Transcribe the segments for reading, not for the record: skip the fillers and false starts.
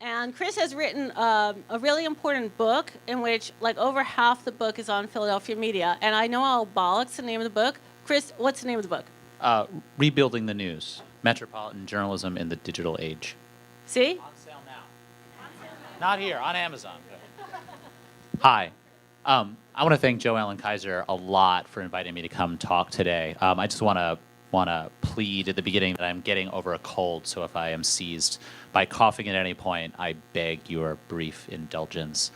And Chris has written a really important book in which like over half the book is on Philadelphia media. And I know I'll bollocks the name of the book. Chris, what's the name of the book? Rebuilding the News, Metropolitan Journalism in the Digital Age. See? On sale now. Not here, on Amazon. Hi. I want to thank Joe Allen Kaiser a lot for inviting me to come talk today. I just want to plead at the beginning that I'm getting over a cold, so if I am seized by coughing at any point, I beg your brief indulgence.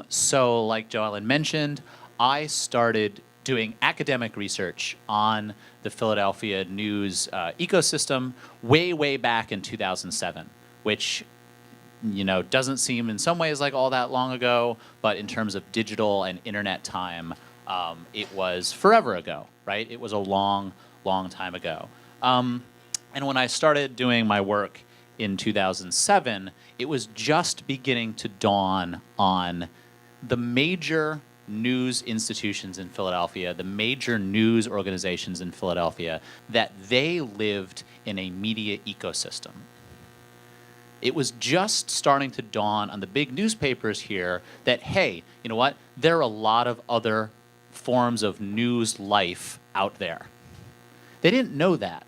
So like Joe Allen mentioned, I started doing academic research on the Philadelphia news ecosystem way back in 2007, which doesn't seem in some ways like all that long ago, but in terms of digital and internet time, it was forever ago, right? It was a long time ago. And when I started doing my work in 2007, it was just beginning to dawn on the major news institutions in Philadelphia, the major news organizations in Philadelphia, that they lived in a media ecosystem. It was just starting to dawn on the big newspapers here that, hey, you know what? There are a lot of other forms of news life out there. They didn't know that,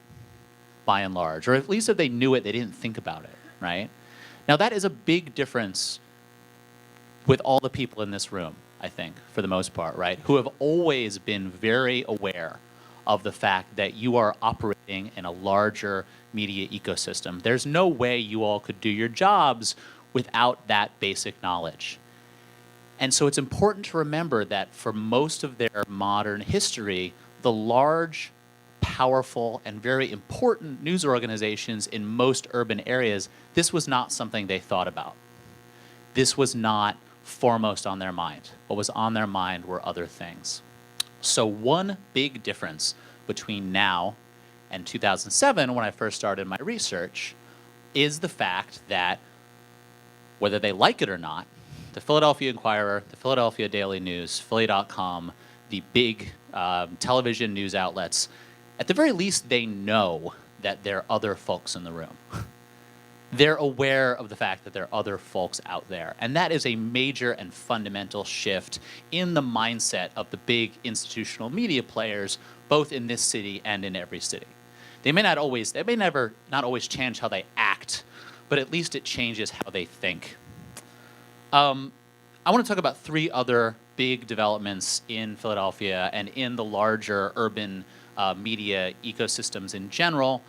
by and large, or at least if they knew it, they didn't think about it, right? Now, that is a big difference with all the people in this room, I think, for the most part, right? Who have always been very aware of the fact that you are operating in a larger media ecosystem. There's no way you all could do your jobs without that basic knowledge. And so it's important to remember that for most of their modern history, the large, powerful, and very important news organizations in most urban areas, this was not something they thought about. This was not foremost on their mind. What was on their mind were other things. So one big difference between now and 2007, when I first started my research, is the fact that whether they like it or not, the Philadelphia Inquirer, the Philadelphia Daily News, Philly.com, the big television news outlets, at the very least, they know that there are other folks in the room. They're aware of the fact that there are other folks out there. And that is a major and fundamental shift in the mindset of the big institutional media players, both in this city and in every city. They may not always change how they act, but at least it changes how they think. I want to talk about three other big developments in Philadelphia and in the larger urban media ecosystems in general,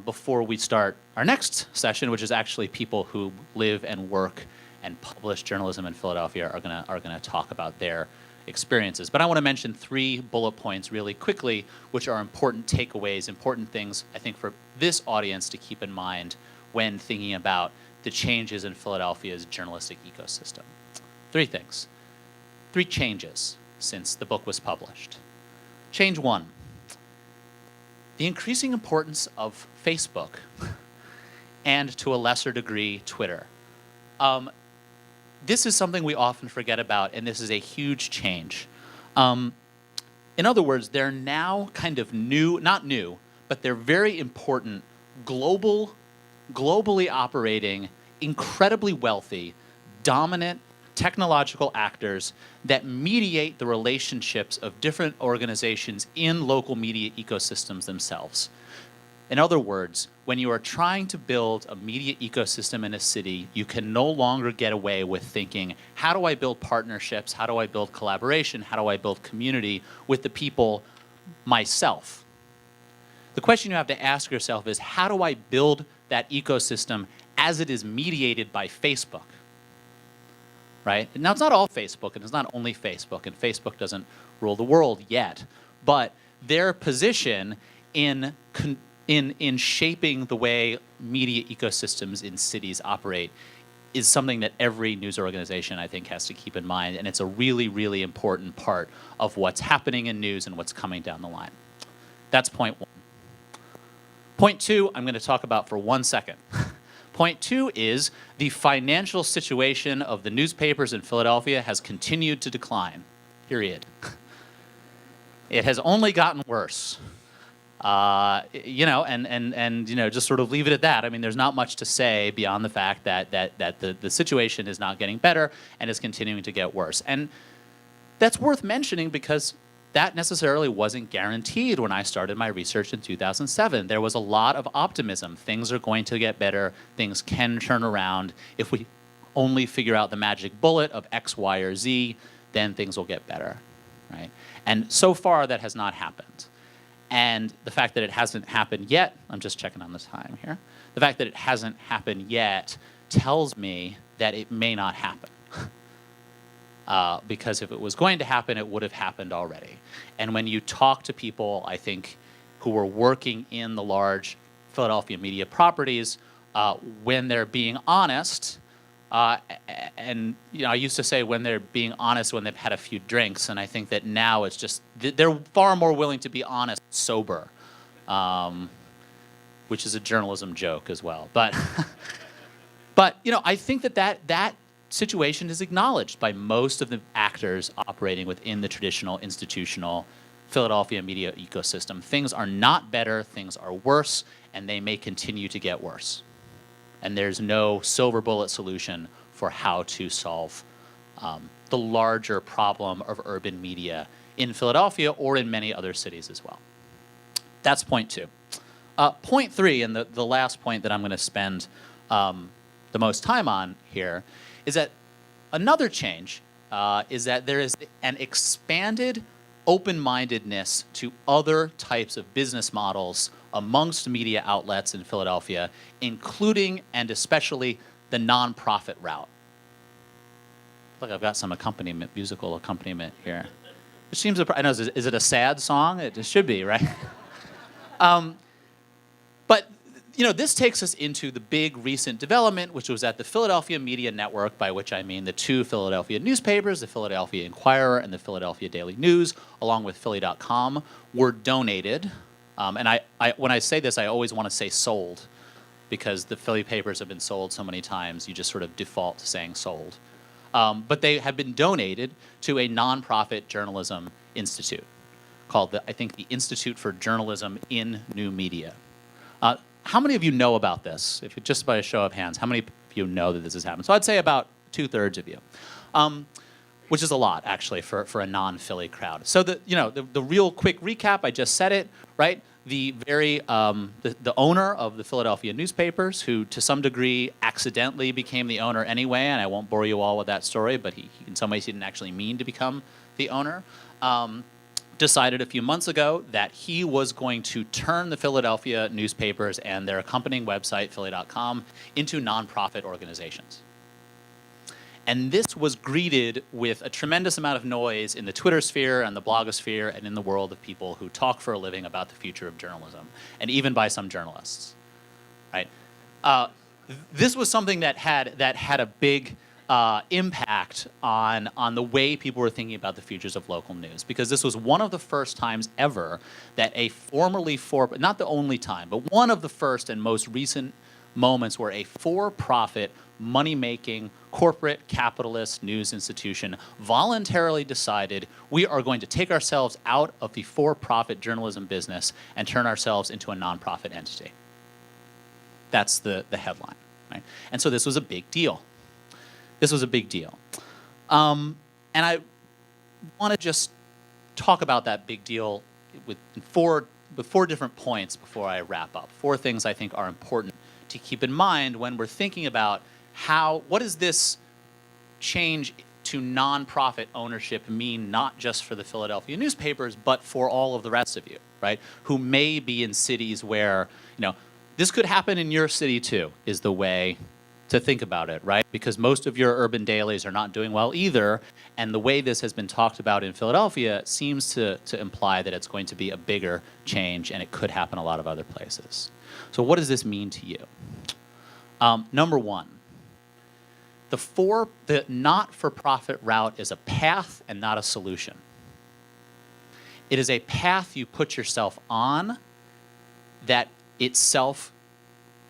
before we start our next session, which is actually people who live and work and publish journalism in Philadelphia are gonna talk about their experiences. But I want to mention three bullet points really quickly, which are important takeaways, important things I think for this audience to keep in mind when thinking about the changes in Philadelphia's journalistic ecosystem. Three things. Three changes since the book was published. Change one. The increasing importance of Facebook and, to a lesser degree, Twitter. This is something we often forget about, and this is a huge change. In other words, they're now kind of not new, but they're very important, globally operating, incredibly wealthy, dominant technological actors that mediate the relationships of different organizations in local media ecosystems themselves. In other words, when you are trying to build a media ecosystem in a city, you can no longer get away with thinking, how do I build partnerships? How do I build collaboration? How do I build community with the people myself? The question you have to ask yourself is, how do I build that ecosystem as it is mediated by Facebook? Right? Now, it's not all Facebook, and it's not only Facebook, and Facebook doesn't rule the world yet, but their position in shaping the way media ecosystems in cities operate is something that every news organization, I think, has to keep in mind, and it's a really, really important part of what's happening in news and what's coming down the line. That's point one. Point two, I'm going to talk about for 1 second. Point two is the financial situation of the newspapers in Philadelphia has continued to decline, period. It has only gotten worse. and just sort of leave it at that. I mean, there's not much to say beyond the fact that the situation is not getting better and is continuing to get worse. And that's worth mentioning because that necessarily wasn't guaranteed when I started my research in 2007. There was a lot of optimism. Things are going to get better. Things can turn around. If we only figure out the magic bullet of X, Y, or Z, then things will get better, right? And so far, that has not happened. And the fact that it hasn't happened yet, I'm just checking on the time here, the fact that it hasn't happened yet tells me that it may not happen. Because if it was going to happen, it would have happened already. And when you talk to people, I think, who are working in the large Philadelphia media properties, when they're being honest, and I used to say when they're being honest when they've had a few drinks, and I think that now it's just they're far more willing to be honest sober, which is a journalism joke as well. But I think that situation is acknowledged by most of the actors operating within the traditional institutional Philadelphia media ecosystem. Things are not better, things are worse, and they may continue to get worse. And there's no silver bullet solution for how to solve the larger problem of urban media in Philadelphia or in many other cities as well. That's point two. Point three, and the last point that I'm going to spend the most time on here, is that another change is that there is an expanded open-mindedness to other types of business models amongst media outlets in Philadelphia, including and especially the nonprofit route. Look, I've got some accompaniment, musical accompaniment here. It seems, I know, is it a sad song? It should be, right? But this takes us into the big recent development, which was at the Philadelphia Media Network, by which I mean the two Philadelphia newspapers, the Philadelphia Inquirer and the Philadelphia Daily News, along with Philly.com, were donated. And when I say this, I always want to say sold, because the Philly papers have been sold so many times, you just sort of default to saying sold. But they have been donated to a nonprofit journalism institute called, the Institute for Journalism in New Media. How many of you know about this? If just by a show of hands, how many of you know that this has happened? So I'd say about 2/3 of you, which is a lot, actually, for a non-Philly crowd. So the real quick recap, I just said it, right? The owner of the Philadelphia newspapers, who to some degree accidentally became the owner anyway, and I won't bore you all with that story, but he in some ways he didn't actually mean to become the owner, decided a few months ago that he was going to turn the Philadelphia newspapers and their accompanying website, Philly.com, into nonprofit organizations. And this was greeted with a tremendous amount of noise in the Twitter sphere and the blogosphere and in the world of people who talk for a living about the future of journalism, and even by some journalists, right? This was something that had a big impact on the way people were thinking about the futures of local news, because this was one of the first times ever that a formerly not the only time, but one of the first and most recent moments where a for-profit, money-making, corporate capitalist news institution voluntarily decided we are going to take ourselves out of the for-profit journalism business and turn ourselves into a nonprofit entity. That's the headline, right? And so this was a big deal. This was a big deal. And I want to just talk about that big deal with four different points before I wrap up. 4 things I think are important to keep in mind when we're thinking about what does this change to nonprofit ownership mean, not just for the Philadelphia newspapers, but for all of the rest of you, right? Who may be in cities where, this could happen in your city too, is the way to think about it, right? Because most of your urban dailies are not doing well either, and the way this has been talked about in Philadelphia seems to imply that it's going to be a bigger change, and it could happen a lot of other places. So what does this mean to you? Number one, the not-for-profit route is a path and not a solution. It is a path you put yourself on that itself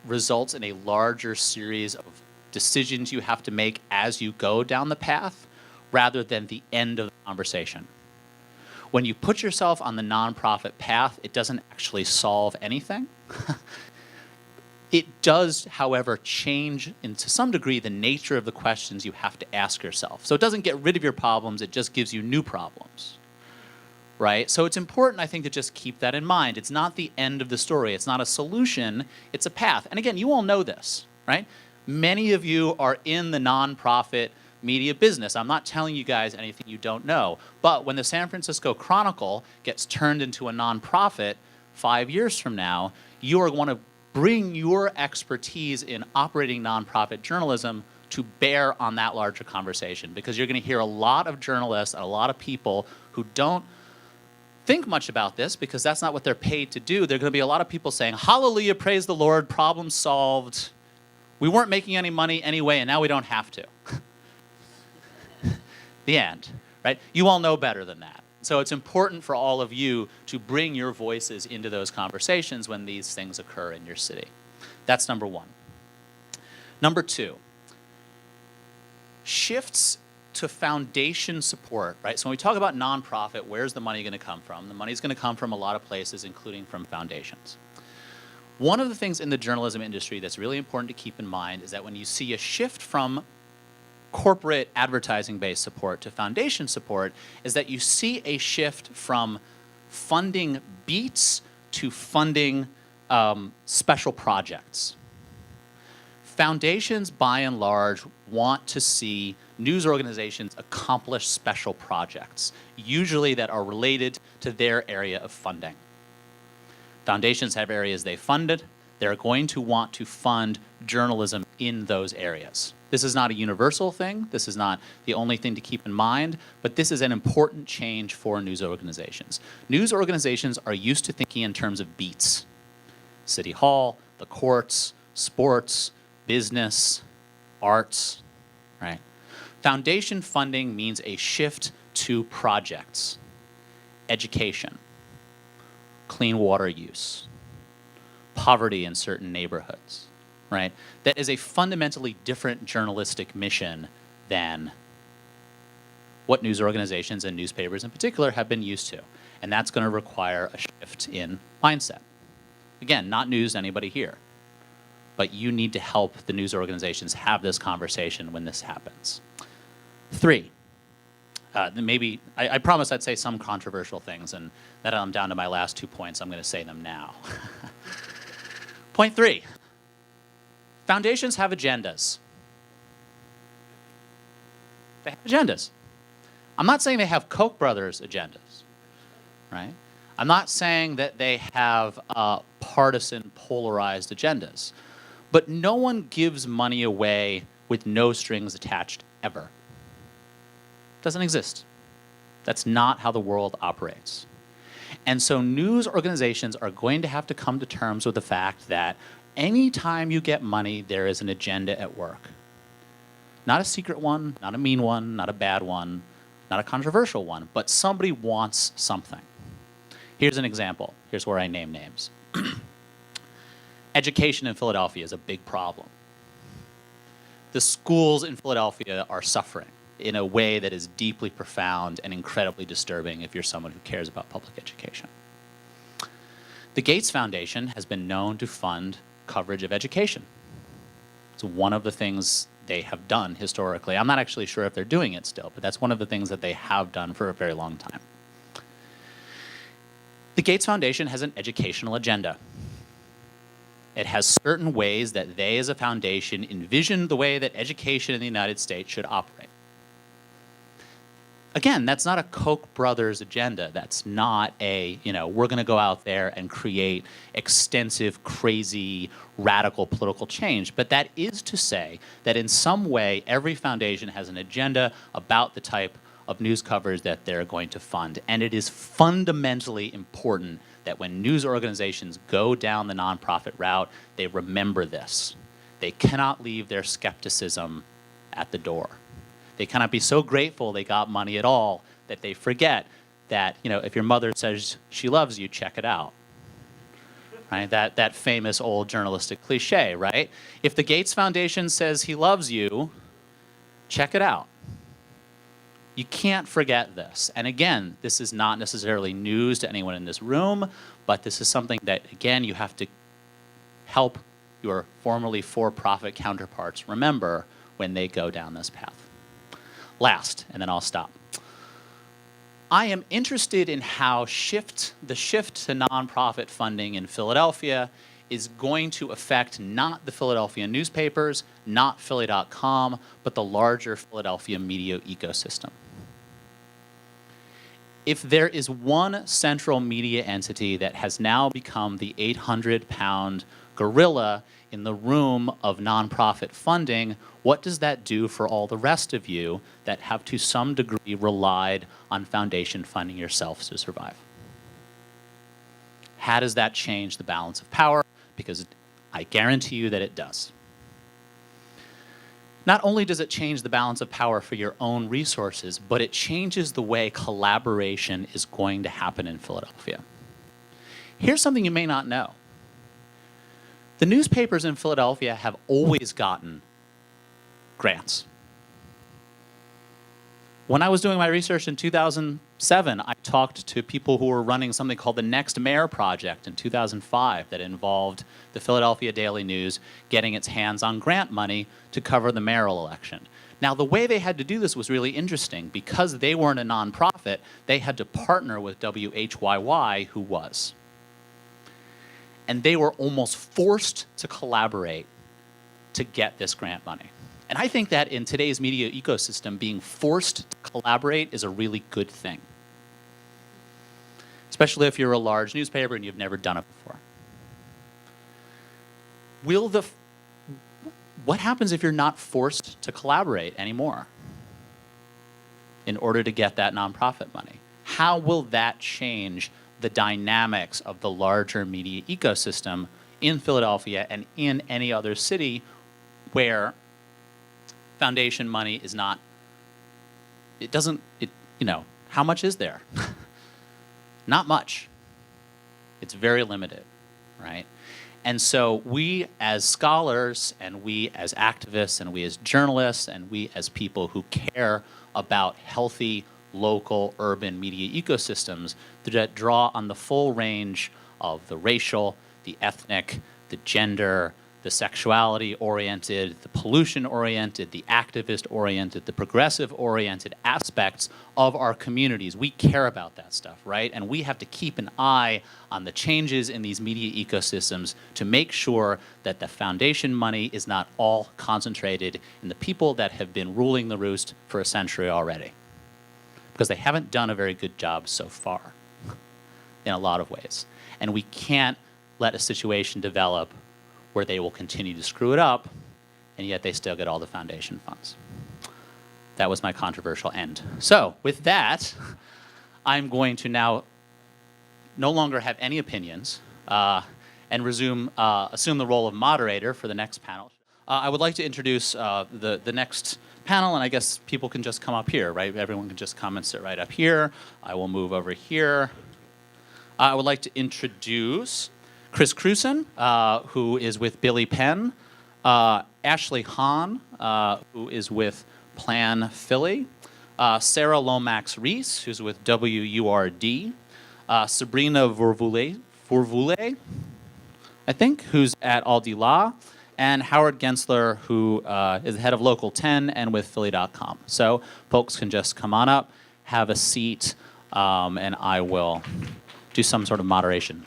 results in a larger series of decisions you have to make as you go down the path, rather than the end of the conversation. When you put yourself on the nonprofit path, it doesn't actually solve anything. It does, however, change, to some degree, the nature of the questions you have to ask yourself. So it doesn't get rid of your problems, it just gives you new problems, right? So it's important, I think, to just keep that in mind. It's not the end of the story. It's not a solution, it's a path. And again, you all know this, right? Many of you are in the nonprofit media business. I'm not telling you guys anything you don't know. But when the San Francisco Chronicle gets turned into a nonprofit 5 years from now, you are going to bring your expertise in operating nonprofit journalism to bear on that larger conversation, because you're going to hear a lot of journalists and a lot of people who don't think much about this because that's not what they're paid to do. There are going to be a lot of people saying, hallelujah, praise the Lord, problem solved. We weren't making any money anyway, and now we don't have to. The end, right? You all know better than that. So it's important for all of you to bring your voices into those conversations when these things occur in your city. That's number one. Number two, shifts to foundation support, right? So when we talk about nonprofit, where's the money going to come from? The money's going to come from a lot of places, including from foundations. One of the things in the journalism industry that's really important to keep in mind is that when you see a shift from corporate advertising-based support to foundation support, is that you see a shift from funding beats to funding special projects. Foundations, by and large, want to see news organizations accomplish special projects, usually that are related to their area of funding. Foundations have areas they funded. They're going to want to fund journalism in those areas. This is not a universal thing. This is not the only thing to keep in mind, but this is an important change for news organizations. News organizations are used to thinking in terms of beats. City Hall, the courts, sports, business, arts, right? Foundation funding means a shift to projects, education, clean water use, poverty in certain neighborhoods, right? That is a fundamentally different journalistic mission than what news organizations and newspapers in particular have been used to. And that's going to require a shift in mindset. Again, not news to anybody here, but you need to help the news organizations have this conversation when this happens. Three, maybe, I promised I'd say some controversial things, and that I'm down to my last 2 points. I'm going to say them now. Point three, foundations have agendas. They have agendas. I'm not saying they have Koch brothers agendas, right? I'm not saying that they have partisan, polarized agendas. But no one gives money away with no strings attached ever. Doesn't exist. That's not how the world operates. And so news organizations are going to have to come to terms with the fact that anytime you get money, there is an agenda at work. Not a secret one, not a mean one, not a bad one, not a controversial one, but somebody wants something. Here's an example. Here's where I name names. Education in Philadelphia is a big problem. The schools in Philadelphia are suffering in a way that is deeply profound and incredibly disturbing if you're someone who cares about public education. The Gates Foundation has been known to fund coverage of education. It's one of the things they have done historically. I'm not actually sure if they're doing it still, but that's one of the things that they have done for a very long time. The Gates Foundation has an educational agenda. It has certain ways that they as a foundation envision the way that education in the United States should operate. Again, that's not a Koch brothers agenda. That's not a, we're going to go out there and create extensive, crazy, radical political change. But that is to say that in some way, every foundation has an agenda about the type of news coverage that they're going to fund. And it is fundamentally important that when news organizations go down the nonprofit route, they remember this. They cannot leave their skepticism at the door. They cannot be so grateful they got money at all that they forget that, if your mother says she loves you, check it out. Right? That famous old journalistic cliche, right? If the Gates Foundation says he loves you, check it out. You can't forget this. And again, this is not necessarily news to anyone in this room, but this is something that, again, you have to help your formerly for-profit counterparts remember when they go down this path. Last, and then I'll stop. I am interested in how the shift to nonprofit funding in Philadelphia is going to affect not the Philadelphia newspapers, not Philly.com, but the larger Philadelphia media ecosystem. If there is one central media entity that has now become the 800-pound gorilla in the room of nonprofit funding, what does that do for all the rest of you that have to some degree relied on foundation funding yourselves to survive? How does that change the balance of power? Because I guarantee you that it does. Not only does it change the balance of power for your own resources, but it changes the way collaboration is going to happen in Philadelphia. Here's something you may not know. The newspapers in Philadelphia have always gotten grants. When I was doing my research in 2007, I talked to people who were running something called the Next Mayor Project in 2005 that involved the Philadelphia Daily News getting its hands on grant money to cover the mayoral election. Now, the way they had to do this was really interesting. Because they weren't a nonprofit, they had to partner with WHYY, who was. And they were almost forced to collaborate to get this grant money. And I think that in today's media ecosystem, being forced to collaborate is a really good thing, especially if you're a large newspaper and you've never done it before. What happens if you're not forced to collaborate anymore in order to get that nonprofit money? How will that change the dynamics of the larger media ecosystem in Philadelphia and in any other city where foundation money is not, how much is there? Not much. It's very limited, right? And so we as scholars and we as activists and we as journalists and we as people who care about healthy local urban media ecosystems that draw on the full range of the racial, the ethnic, the gender, the sexuality-oriented, the pollution-oriented, the activist-oriented, the progressive-oriented aspects of our communities. We care about that stuff, right? And we have to keep an eye on the changes in these media ecosystems to make sure that the foundation money is not all concentrated in the people that have been ruling the roost for a century already. Because they haven't done a very good job so far in a lot of ways. And we can't let a situation develop where they will continue to screw it up, and yet they still get all the foundation funds. That was my controversial end. So with that, I'm going to now no longer have any opinions and assume the role of moderator for the next panel. I would like to introduce the next panel, and I guess people can just come up here, right? Everyone can just come and sit right up here. I will move over here. I would like to introduce Chris Cruson, who is with Billy Penn, Ashley Hahn, who is with Plan Philly, Sarah Lomax-Reese, who's with WURD, Sabrina Vorvule, I think, who's at Aldi Law, and Howard Gensler, who is the head of Local 10 and with Philly.com. So folks can just come on up, have a seat, and I will do some sort of moderation.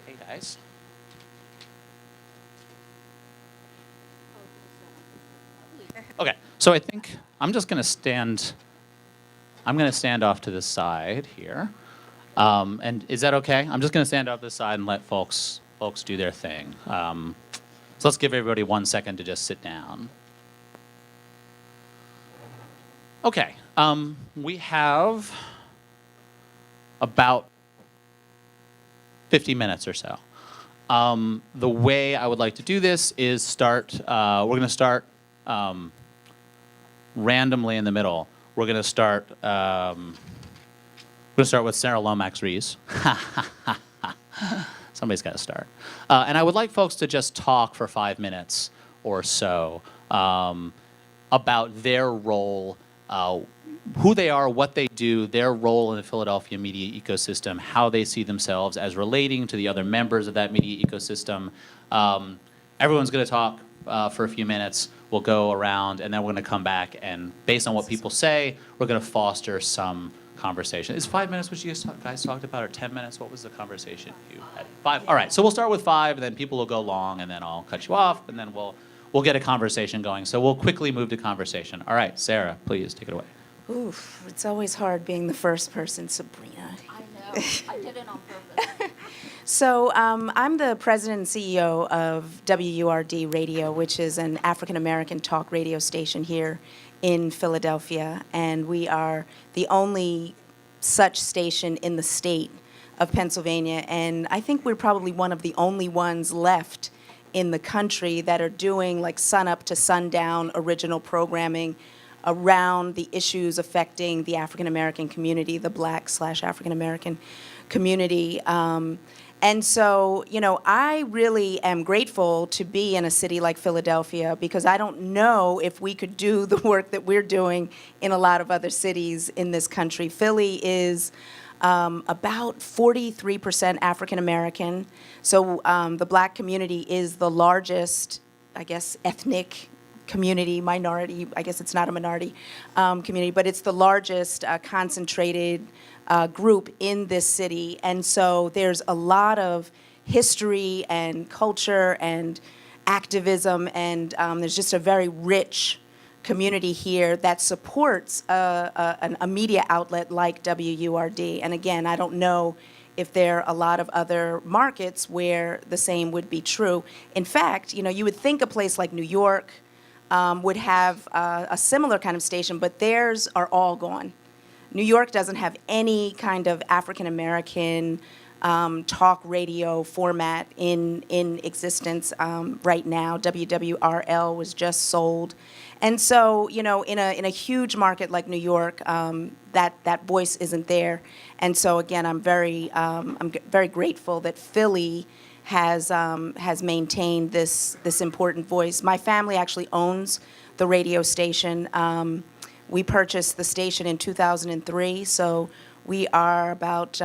Hey, guys. Okay, so I think I'm just going to stand. I'm going to stand off to the side here, and is that okay? I'm just going to stand off to the side and let folks do their thing. So let's give everybody 1 second to just sit down. Okay, we have about 50 minutes or so. The way I would like to do this is start. We're going to start randomly in the middle. We're going to start. With Sarah Lomax-Reese. Somebody's got to start. And I would like folks to just talk for 5 minutes or so. Up about their role, who they are, what they do, their role in the Philadelphia media ecosystem, how they see themselves as relating to the other members of that media ecosystem. Everyone's going to talk for a few minutes. We'll go around, and then we're going to come back, and based on what people say, we're going to foster some conversation. Is 5 minutes what you guys talked about, or 10 minutes? What was the conversation you had? 5? All right, so we'll start with 5, and then people will go long, and then I'll cut you off, and then we'll get a conversation going. So we'll quickly move to conversation. All right, Sarah, please take it away. Oof, it's always hard being the first person, Sabrina. I know. I did it on purpose. So I'm the president and CEO of WURD Radio, which is an African-American talk radio station here in Philadelphia. And we are the only such station in the state of Pennsylvania. And I think we're probably one of the only ones left in the country that are doing like sun-up to sundown original programming around the issues affecting the African-American community, the Black/African-American community. And so, you know, I really am grateful to be in a city like Philadelphia because I don't know if we could do the work that we're doing in a lot of other cities in this country. Philly is about 43% African-American. So the Black community is the largest, I guess, ethnic community, minority, I guess it's not a minority community, but it's the largest concentrated group in this city. And so there's a lot of history and culture and activism, and there's just a very rich community here that supports a media outlet like WURD. And again, I don't know if there are a lot of other markets where the same would be true. In fact, you know, you would think a place like New York would have a similar kind of station, but theirs are all gone. New York doesn't have any kind of African-American talk radio format in existence right now. WWRL was just sold. And so, you know, in a huge market like New York, that voice isn't there. And so, again, I'm very grateful that Philly has maintained this important voice. My family actually owns the radio station. We purchased the station in 2003, so we are about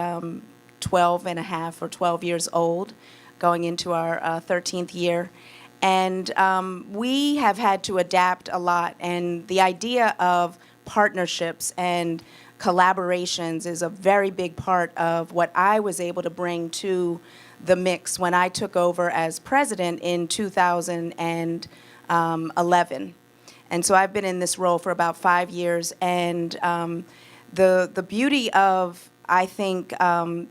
12 and a half or 12 years old, going into our 13th year. And we have had to adapt a lot, and the idea of partnerships and collaborations is a very big part of what I was able to bring to the mix when I took over as president in 2011. And so I've been in this role for about 5 years, and the beauty of, I think,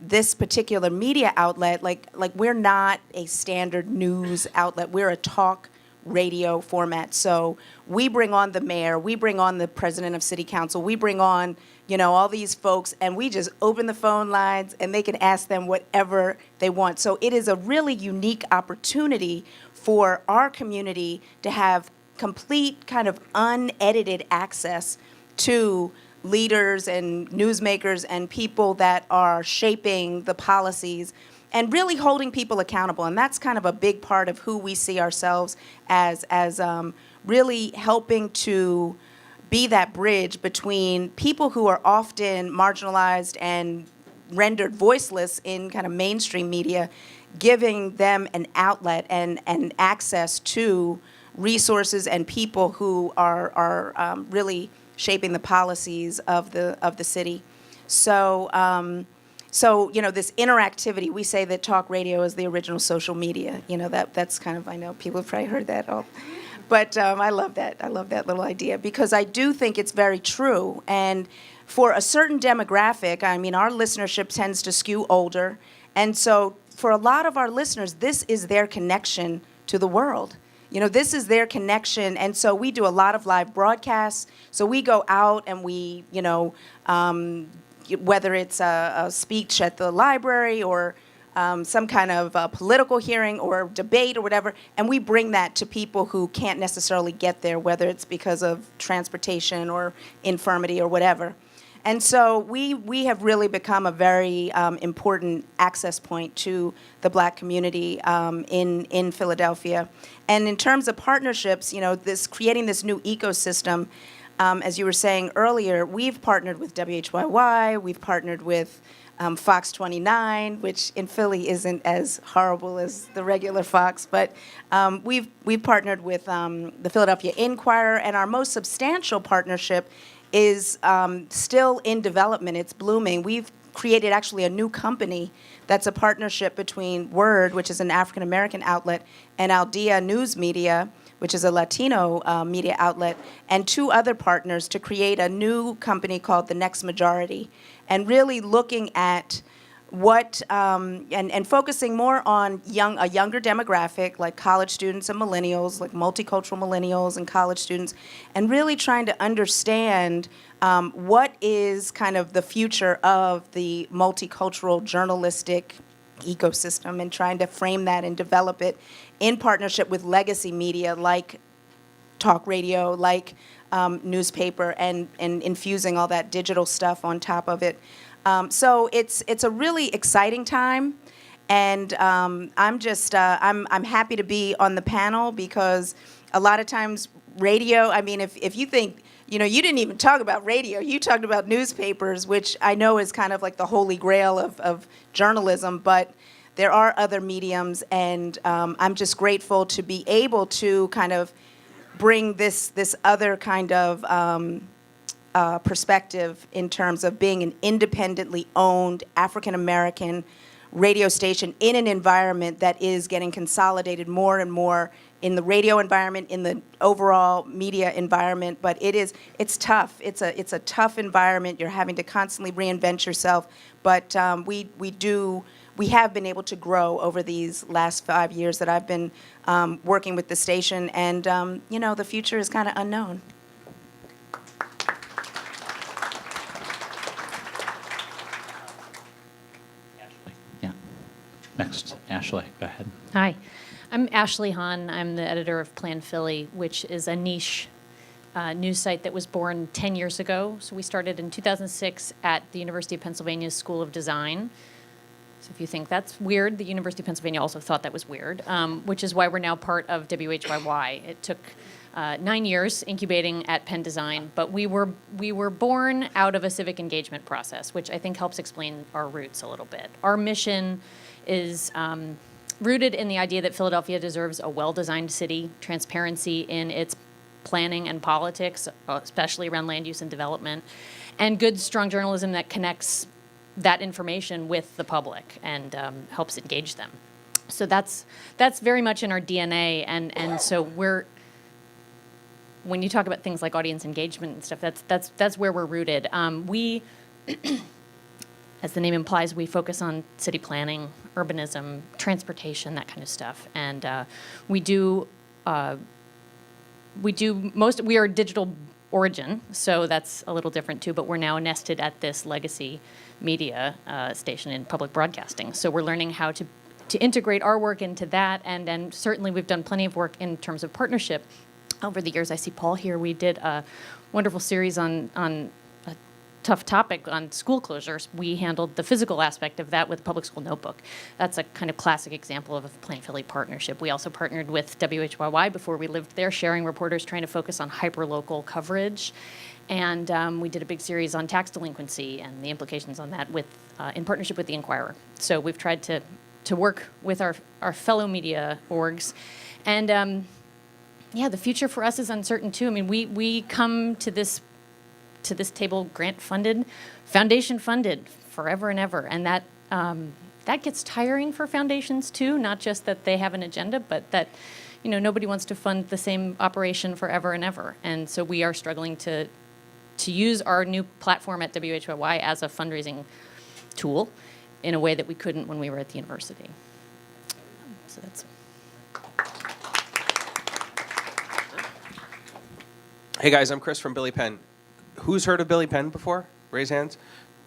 this particular media outlet, like we're not a standard news outlet, we're a talk radio format. So we bring on the mayor, we bring on the president of city council, we bring on, you know, all these folks, and we just open the phone lines and they can ask them whatever they want. So it is a really unique opportunity for our community to have complete kind of unedited access to leaders and newsmakers and people that are shaping the policies and really holding people accountable. And that's kind of a big part of who we see ourselves as really helping to be that bridge between people who are often marginalized and rendered voiceless in kind of mainstream media, giving them an outlet and access to resources and people who are really shaping the policies of the city. So you know, this interactivity, we say that talk radio is the original social media. You know, that's kind of, I know people have probably heard that all. But I love that. I love that little idea because I do think it's very true. And for a certain demographic, I mean, our listenership tends to skew older. And so for a lot of our listeners, this is their connection to the world. You know, this is their connection. And so we do a lot of live broadcasts. So we go out and we, you know, whether it's a speech at the library or some kind of political hearing or debate or whatever, and we bring that to people who can't necessarily get there, whether it's because of transportation or infirmity or whatever. And so we have really become a very important access point to the Black community in Philadelphia. And in terms of partnerships, this creating this new ecosystem, as you were saying earlier, we've partnered with WHYY, we've partnered with Fox 29, which in Philly isn't as horrible as the regular Fox, but we've partnered with the Philadelphia Inquirer, and our most substantial partnership is still in development. It's blooming. We've created actually a new company that's a partnership between Word, which is an African American outlet, and Aldea News Media, which is a Latino media outlet, and two other partners to create a new company called The Next Majority, and really looking at what, and focusing more on a younger demographic, like college students and millennials, like multicultural millennials and college students, and really trying to understand what is kind of the future of the multicultural journalistic ecosystem, and trying to frame that and develop it in partnership with legacy media like talk radio, like newspaper, and infusing all that digital stuff on top of it. So it's a really exciting time, and I'm happy to be on the panel, because a lot of times radio, I mean, if you think, you didn't even talk about radio, you talked about newspapers, which I know is kind of like the holy grail of journalism, but there are other mediums, and I'm just grateful to be able to kind of bring this other kind of perspective in terms of being an independently owned African American radio station in an environment that is getting consolidated more and more in the radio environment, in the overall media environment. But it's tough. It's a tough environment. You're having to constantly reinvent yourself. But we have been able to grow over these last 5 years that I've been working with the station, and the future is kind of unknown. Yeah. Next, Ashley, go ahead. Hi, I'm Ashley Hahn. I'm the editor of Plan Philly, which is a niche news site that was born 10 years ago. So we started in 2006 at the University of Pennsylvania School of Design. So if you think that's weird, the University of Pennsylvania also thought that was weird, which is why we're now part of WHYY. It took 9 years incubating at Penn Design, but we were born out of a civic engagement process, which I think helps explain our roots a little bit. Our mission is rooted in the idea that Philadelphia deserves a well-designed city, transparency in its planning and politics, especially around land use and development, and good, strong journalism that connects that information with the public and helps engage them. So that's very much in our DNA, and so when you talk about things like audience engagement and stuff, that's where we're rooted. We, as the name implies, we focus on city planning, urbanism, transportation, that kind of stuff, and we are digital origin, so that's a little different too, but we're now nested at this legacy media station in public broadcasting. So we're learning how to integrate our work into that, and certainly we've done plenty of work in terms of partnership over the years. I see Paul here. We did a wonderful series on a tough topic on school closures. We handled the physical aspect of that with Public School Notebook. That's a kind of classic example of a Plan Philly partnership. We also partnered with WHYY before we lived there, sharing reporters trying to focus on hyper-local coverage. And we did a big series on tax delinquency and the implications on that in partnership with the Inquirer. So we've tried to work with our fellow media orgs. And the future for us is uncertain too. I mean, we come to this table grant funded, foundation funded forever and ever. And that gets tiring for foundations too, not just that they have an agenda, but that nobody wants to fund the same operation forever and ever. And so we are struggling to use our new platform at WHYY as a fundraising tool in a way that we couldn't when we were at the university. So that's. Hey guys, I'm Chris from Billy Penn. Who's heard of Billy Penn before? Raise hands.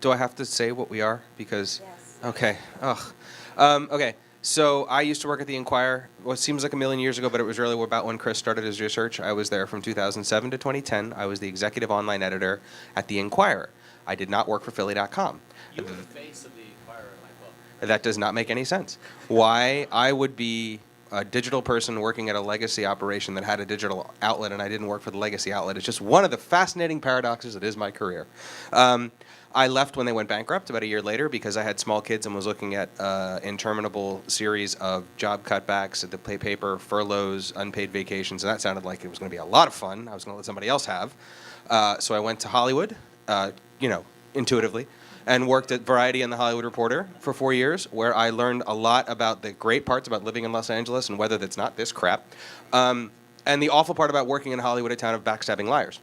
Do I have to say what we are? Because, yes. Okay. Ugh. Okay. So I used to work at the Inquirer. What seems like a million years ago, but it was really about when Chris started his research. I was there from 2007 to 2010. I was the executive online editor at the Inquirer. I did not work for Philly.com. You were the face of the Inquirer in my book. That does not make any sense. Why I would be a digital person working at a legacy operation that had a digital outlet and I didn't work for the legacy outlet is just one of the fascinating paradoxes that is my career. I left when they went bankrupt about a year later because I had small kids and was looking at interminable series of job cutbacks at the paper, furloughs, unpaid vacations, and that sounded like it was going to be a lot of fun. I was going to let somebody else have. So I went to Hollywood, intuitively, and worked at Variety and The Hollywood Reporter for 4 years, where I learned a lot about the great parts about living in Los Angeles and weather that's not this crap, and the awful part about working in Hollywood, a town of backstabbing liars.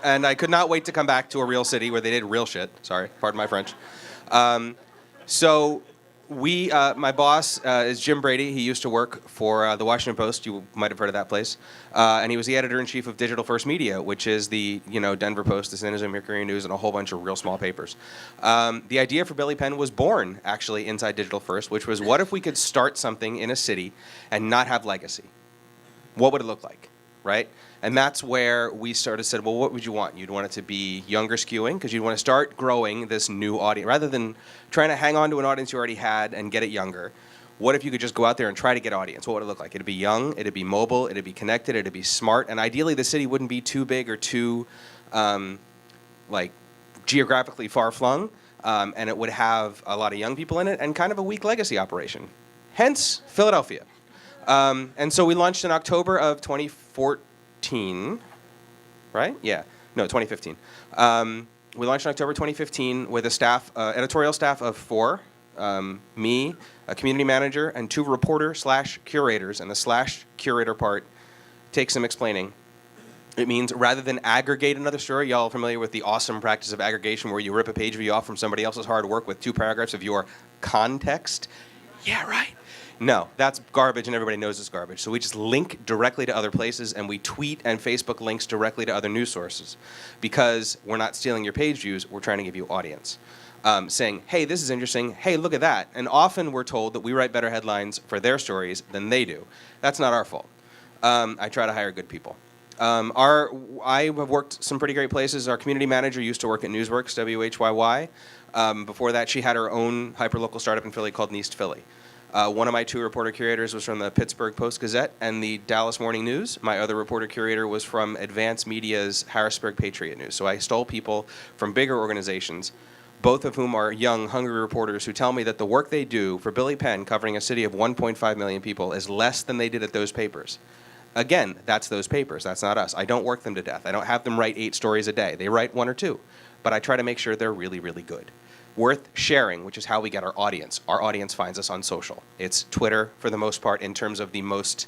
And I could not wait to come back to a real city where they did real shit. Sorry, pardon my French. So my boss is Jim Brady. He used to work for the Washington Post. You might have heard of that place. And he was the editor-in-chief of Digital First Media, which is the Denver Post, the San Jose Mercury News, and a whole bunch of real small papers. The idea for Billy Penn was born, actually, inside Digital First, which was, what if we could start something in a city and not have legacy? What would it look like, right? And that's where we said, well, what would you want? You'd want it to be younger skewing, because you'd want to start growing this new audience. Rather than trying to hang on to an audience you already had and get it younger, what if you could just go out there and try to get audience? What would it look like? It'd be young, it'd be mobile, it'd be connected, it'd be smart, and ideally the city wouldn't be too big or too geographically far-flung, and it would have a lot of young people in it and kind of a weak legacy operation. Hence, Philadelphia. And so we launched in October of 2014. Right? Yeah. No, 2015. We launched in October 2015 with a editorial staff of 4, me, a community manager, and 2 reporter/curators. And the /curator part takes some explaining. It means rather than aggregate another story, y'all are familiar with the awesome practice of aggregation where you rip a page view off from somebody else's hard work with 2 paragraphs of your context? Yeah, right. No, that's garbage, and everybody knows it's garbage. So we just link directly to other places, and we tweet and Facebook links directly to other news sources. Because we're not stealing your page views, we're trying to give you audience. Saying, hey, this is interesting, hey, look at that. And often we're told that we write better headlines for their stories than they do. That's not our fault. I try to hire good people. I have worked some pretty great places. Our community manager used to work at Newsworks, WHYY. Before that, she had her own hyperlocal startup in Philly called East Philly. One of my 2 reporter curators was from the Pittsburgh Post-Gazette and the Dallas Morning News. My other reporter curator was from Advance Media's Harrisburg Patriot News. So I stole people from bigger organizations, both of whom are young, hungry reporters who tell me that the work they do for Billy Penn, covering a city of 1.5 million people, is less than they did at those papers. Again, that's those papers. That's not us. I don't work them to death. I don't have them write 8 stories a day. They write 1 or 2. But I try to make sure they're really, really good. Worth sharing, which is how we get our audience. Our audience finds us on social. It's Twitter, for the most part, in terms of the most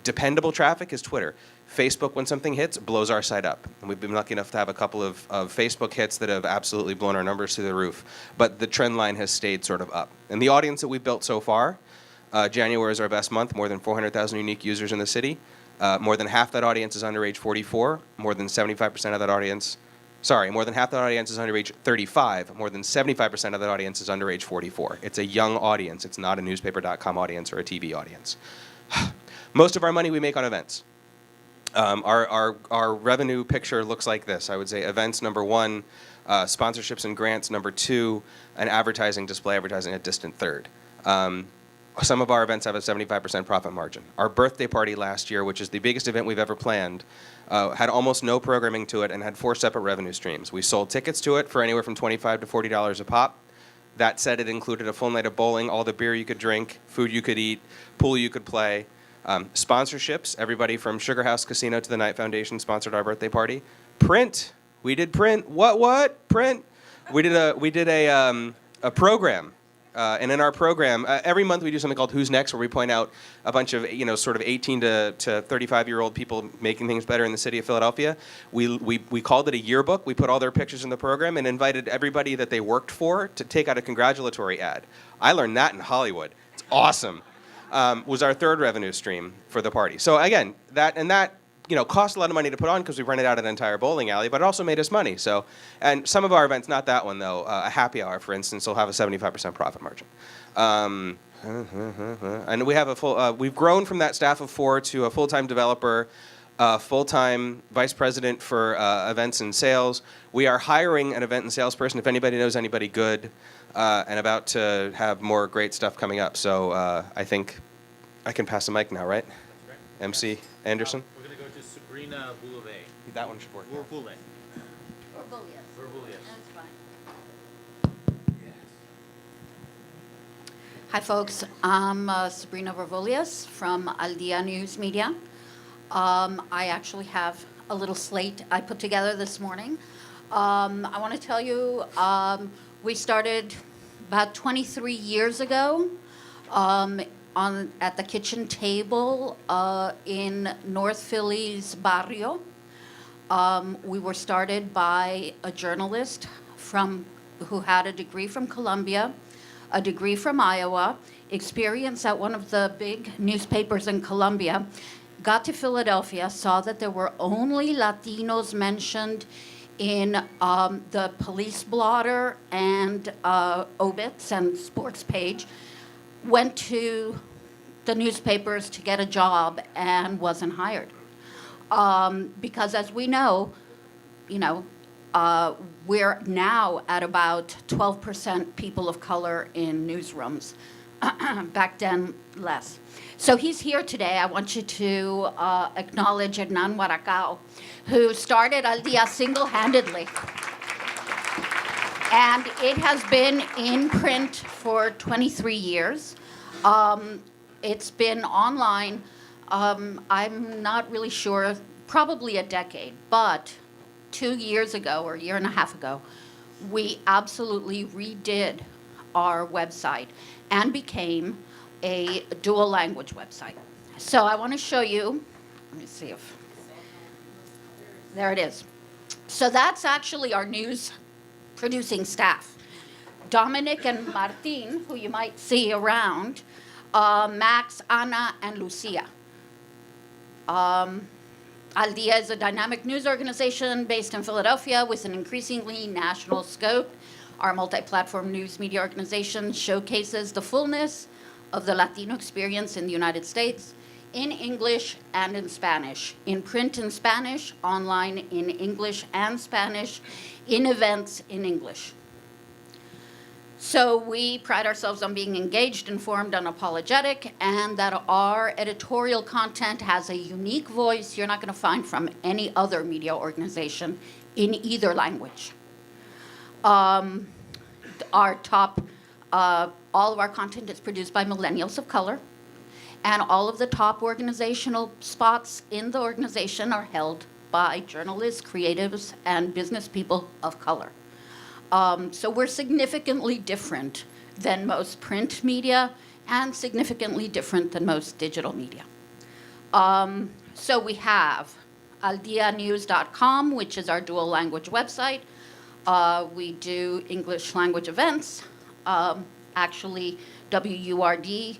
dependable traffic is Twitter. Facebook, when something hits, blows our site up. And we've been lucky enough to have a couple of Facebook hits that have absolutely blown our numbers through the roof. But the trend line has stayed sort of up. And the audience that we've built so far, January is our best month, more than 400,000 unique users in the city. More than half that audience is under age 44. More than 75% of that audience... more than half that audience is under age 35. More than 75% of that audience is under age 44. It's a young audience. It's not a newspaper.com audience or a TV audience. Most of our money we make on events. Our revenue picture looks like this. I would say events, number 1, sponsorships and grants, number 2, and display advertising, a distant third. Some of our events have a 75% profit margin. Our birthday party last year, which is the biggest event we've ever planned, had almost no programming to it and had 4 separate revenue streams. We sold tickets to it for anywhere from $25 to $40 a pop. That said, it included a full night of bowling, all the beer you could drink, food you could eat, pool you could play. Sponsorships, everybody from Sugar House Casino to the Knight Foundation sponsored our birthday party. Print, we did print. What? Print. We did a program. And in our program, every month we do something called Who's Next, where we point out a bunch of, sort of 18 to 35-year-old people making things better in the city of Philadelphia. We called it a yearbook. We put all their pictures in the program and invited everybody that they worked for to take out a congratulatory ad. I learned that in Hollywood. It's awesome. Was our 3rd revenue stream for the party. So again, that cost a lot of money to put on because we rented out an entire bowling alley, but it also made us money. So, and some of our events, not that one though, a happy hour, for instance, will have a 75% profit margin. And we have we've grown from that staff of 4 to a full-time developer, full-time vice president for events and sales. We are hiring an event and salesperson if anybody knows anybody good, and about to have more great stuff coming up. So I think I can pass the mic now, right? MC Anderson? We're going to go to Sabrina Boulet. That one should work. Boulet. Verbalius. That's fine. Hi, folks. I'm Sabrina Verbalius from Al Dia News Media. I actually have a little slate I put together this morning. I want to tell you, we started about 23 years ago at the kitchen table in North Philly's Barrio. We were started by a journalist who had a degree from Columbia, a degree from Iowa, experience at one of the big newspapers in Columbia, got to Philadelphia, saw that there were only Latinos mentioned in the police blotter and obits and sports page, went to the newspapers to get a job and wasn't hired. Because as we know, we're now at about 12% people of color in newsrooms. Back then, less. So he's here today. I want you to acknowledge Hernan Huaracao, who started Al Dia single-handedly. And it has been in print for 23 years. It's been online, I'm not really sure, probably a decade, but 2 years ago or a year and a half ago, we absolutely redid our website and became a dual language website. So I want to show you, let me see if, there it is. So that's actually our news producing staff. Dominic and Martin, who you might see around, Max, Ana, and Lucia. Al Dia is a dynamic news organization based in Philadelphia with an increasingly national scope. Our multi-platform news media organization showcases the fullness of the Latino experience in the United States in English and in Spanish, in print in Spanish, online in English and Spanish, in events in English. So we pride ourselves on being engaged, informed, unapologetic, and that our editorial content has a unique voice you're not going to find from any other media organization in either language. Our top, all of our content is produced by millennials of color, and all of the top organizational spots in the organization are held by journalists, creatives, and business people of color. So we're significantly different than most print media and significantly different than most digital media. So we have aldianews.com, which is our dual language website. We do English language events. Actually, WURD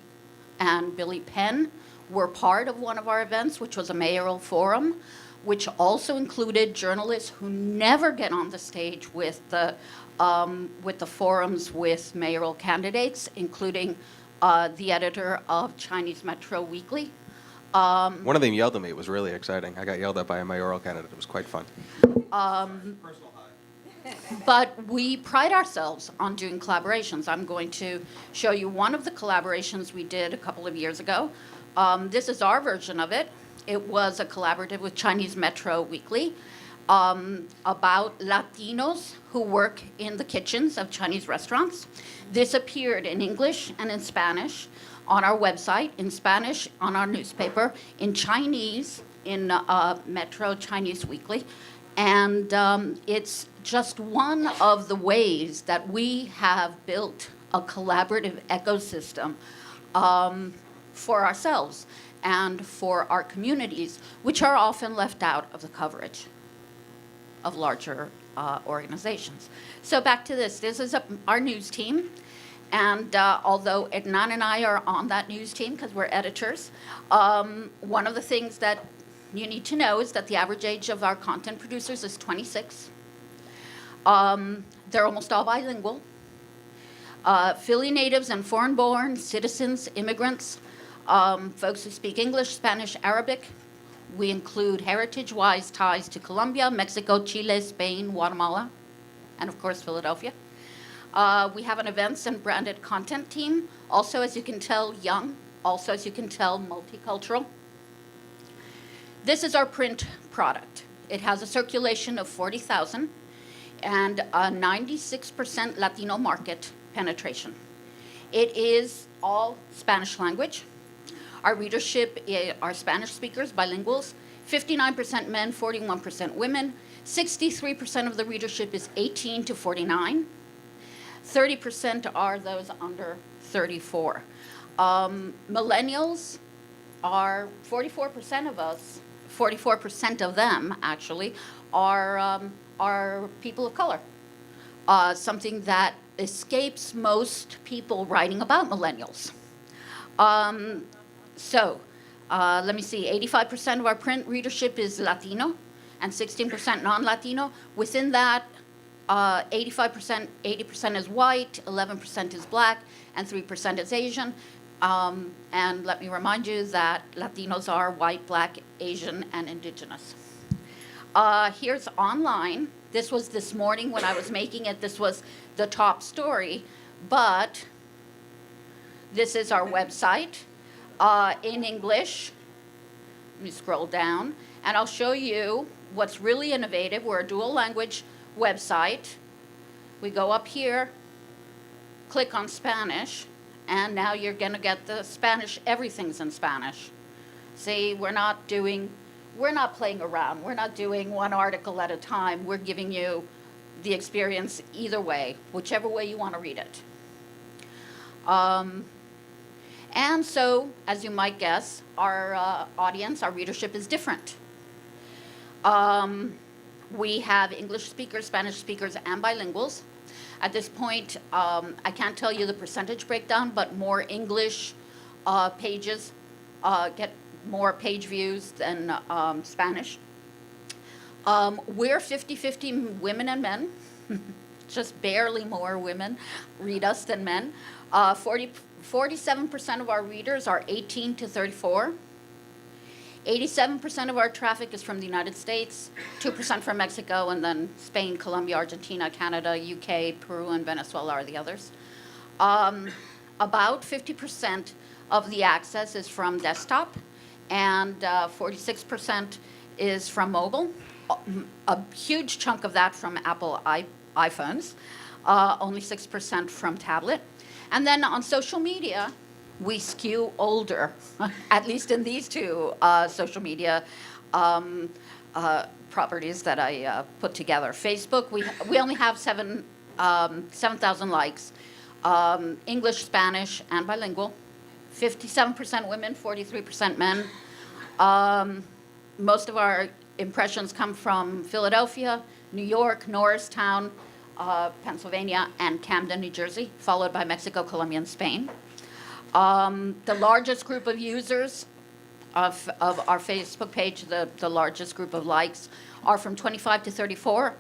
and Billy Penn were part of one of our events, which was a mayoral forum, which also included journalists who never get on the stage with the forums with mayoral candidates, including the editor of Chinese Metro Weekly. One of them yelled at me. It was really exciting. I got yelled at by a mayoral candidate. It was quite fun. But we pride ourselves on doing collaborations. I'm going to show you one of the collaborations we did a couple of years ago. This is our version of it. It was a collaborative with Chinese Metro Weekly about Latinos who work in the kitchens of Chinese restaurants. This appeared in English and in Spanish on our website, in Spanish on our newspaper, in Chinese in Metro Chinese Weekly. And it's just one of the ways that we have built a collaborative ecosystem for ourselves and for our communities, which are often left out of the coverage of larger organizations. So back to this. This is our news team. And although Hernan and I are on that news team because we're editors, one of the things that you need to know is that the average age of our content producers is 26. They're almost all bilingual. Philly natives and foreign-born citizens, immigrants, folks who speak English, Spanish, Arabic. We include heritage-wise ties to Colombia, Mexico, Chile, Spain, Guatemala, and of course, Philadelphia. We have an events and branded content team, also, as you can tell, young, also, as you can tell, multicultural. This is our print product. It has a circulation of 40,000 and a 96% Latino market penetration. It is all Spanish language. Our readership are Spanish speakers, bilinguals, 59% men, 41% women. 63% of the readership is 18 to 49. 30% are those under 34. Millennials are 44% of us, 44% of them actually, are people of color. Something that escapes most people writing about millennials. Let me see, 85% of our print readership is Latino and 16% non-Latino. Within that, 80% is white, 11% is black, and 3% is Asian. And let me remind you that Latinos are white, black, Asian, and indigenous. Here's online. This was this morning when I was making it. This was the top story, but this is our website in English. Let me scroll down, and I'll show you what's really innovative. We're a dual language website. We go up here, click on Spanish, and now you're going to get the Spanish. Everything's in Spanish. See, we're not playing around. We're not doing one article at a time. We're giving you the experience either way, whichever way you want to read it. And so, as you might guess, our audience, our readership is different. We have English speakers, Spanish speakers, and bilinguals. At this point, I can't tell you the percentage breakdown, but more English pages get more page views than Spanish. We're 50-50 women and men. Just barely more women read us than men. 47% of our readers are 18 to 34. 87% of our traffic is from the United States, 2% from Mexico, and then Spain, Colombia, Argentina, Canada, UK, Peru, and Venezuela are the others. About 50% of the access is from desktop, and 46% is from mobile. A huge chunk of that from Apple iPhones, only 6% from tablet. And then on social media, we skew older, at least in these two social media properties that I put together. Facebook, we only have 7,000 likes. English, Spanish, and bilingual. 57% women, 43% men. Most of our impressions come from Philadelphia, New York, Norristown, Pennsylvania, and Camden, New Jersey, followed by Mexico, Colombia, and Spain. The largest group of users of our Facebook page, the largest group of likes, are from 25 to 34,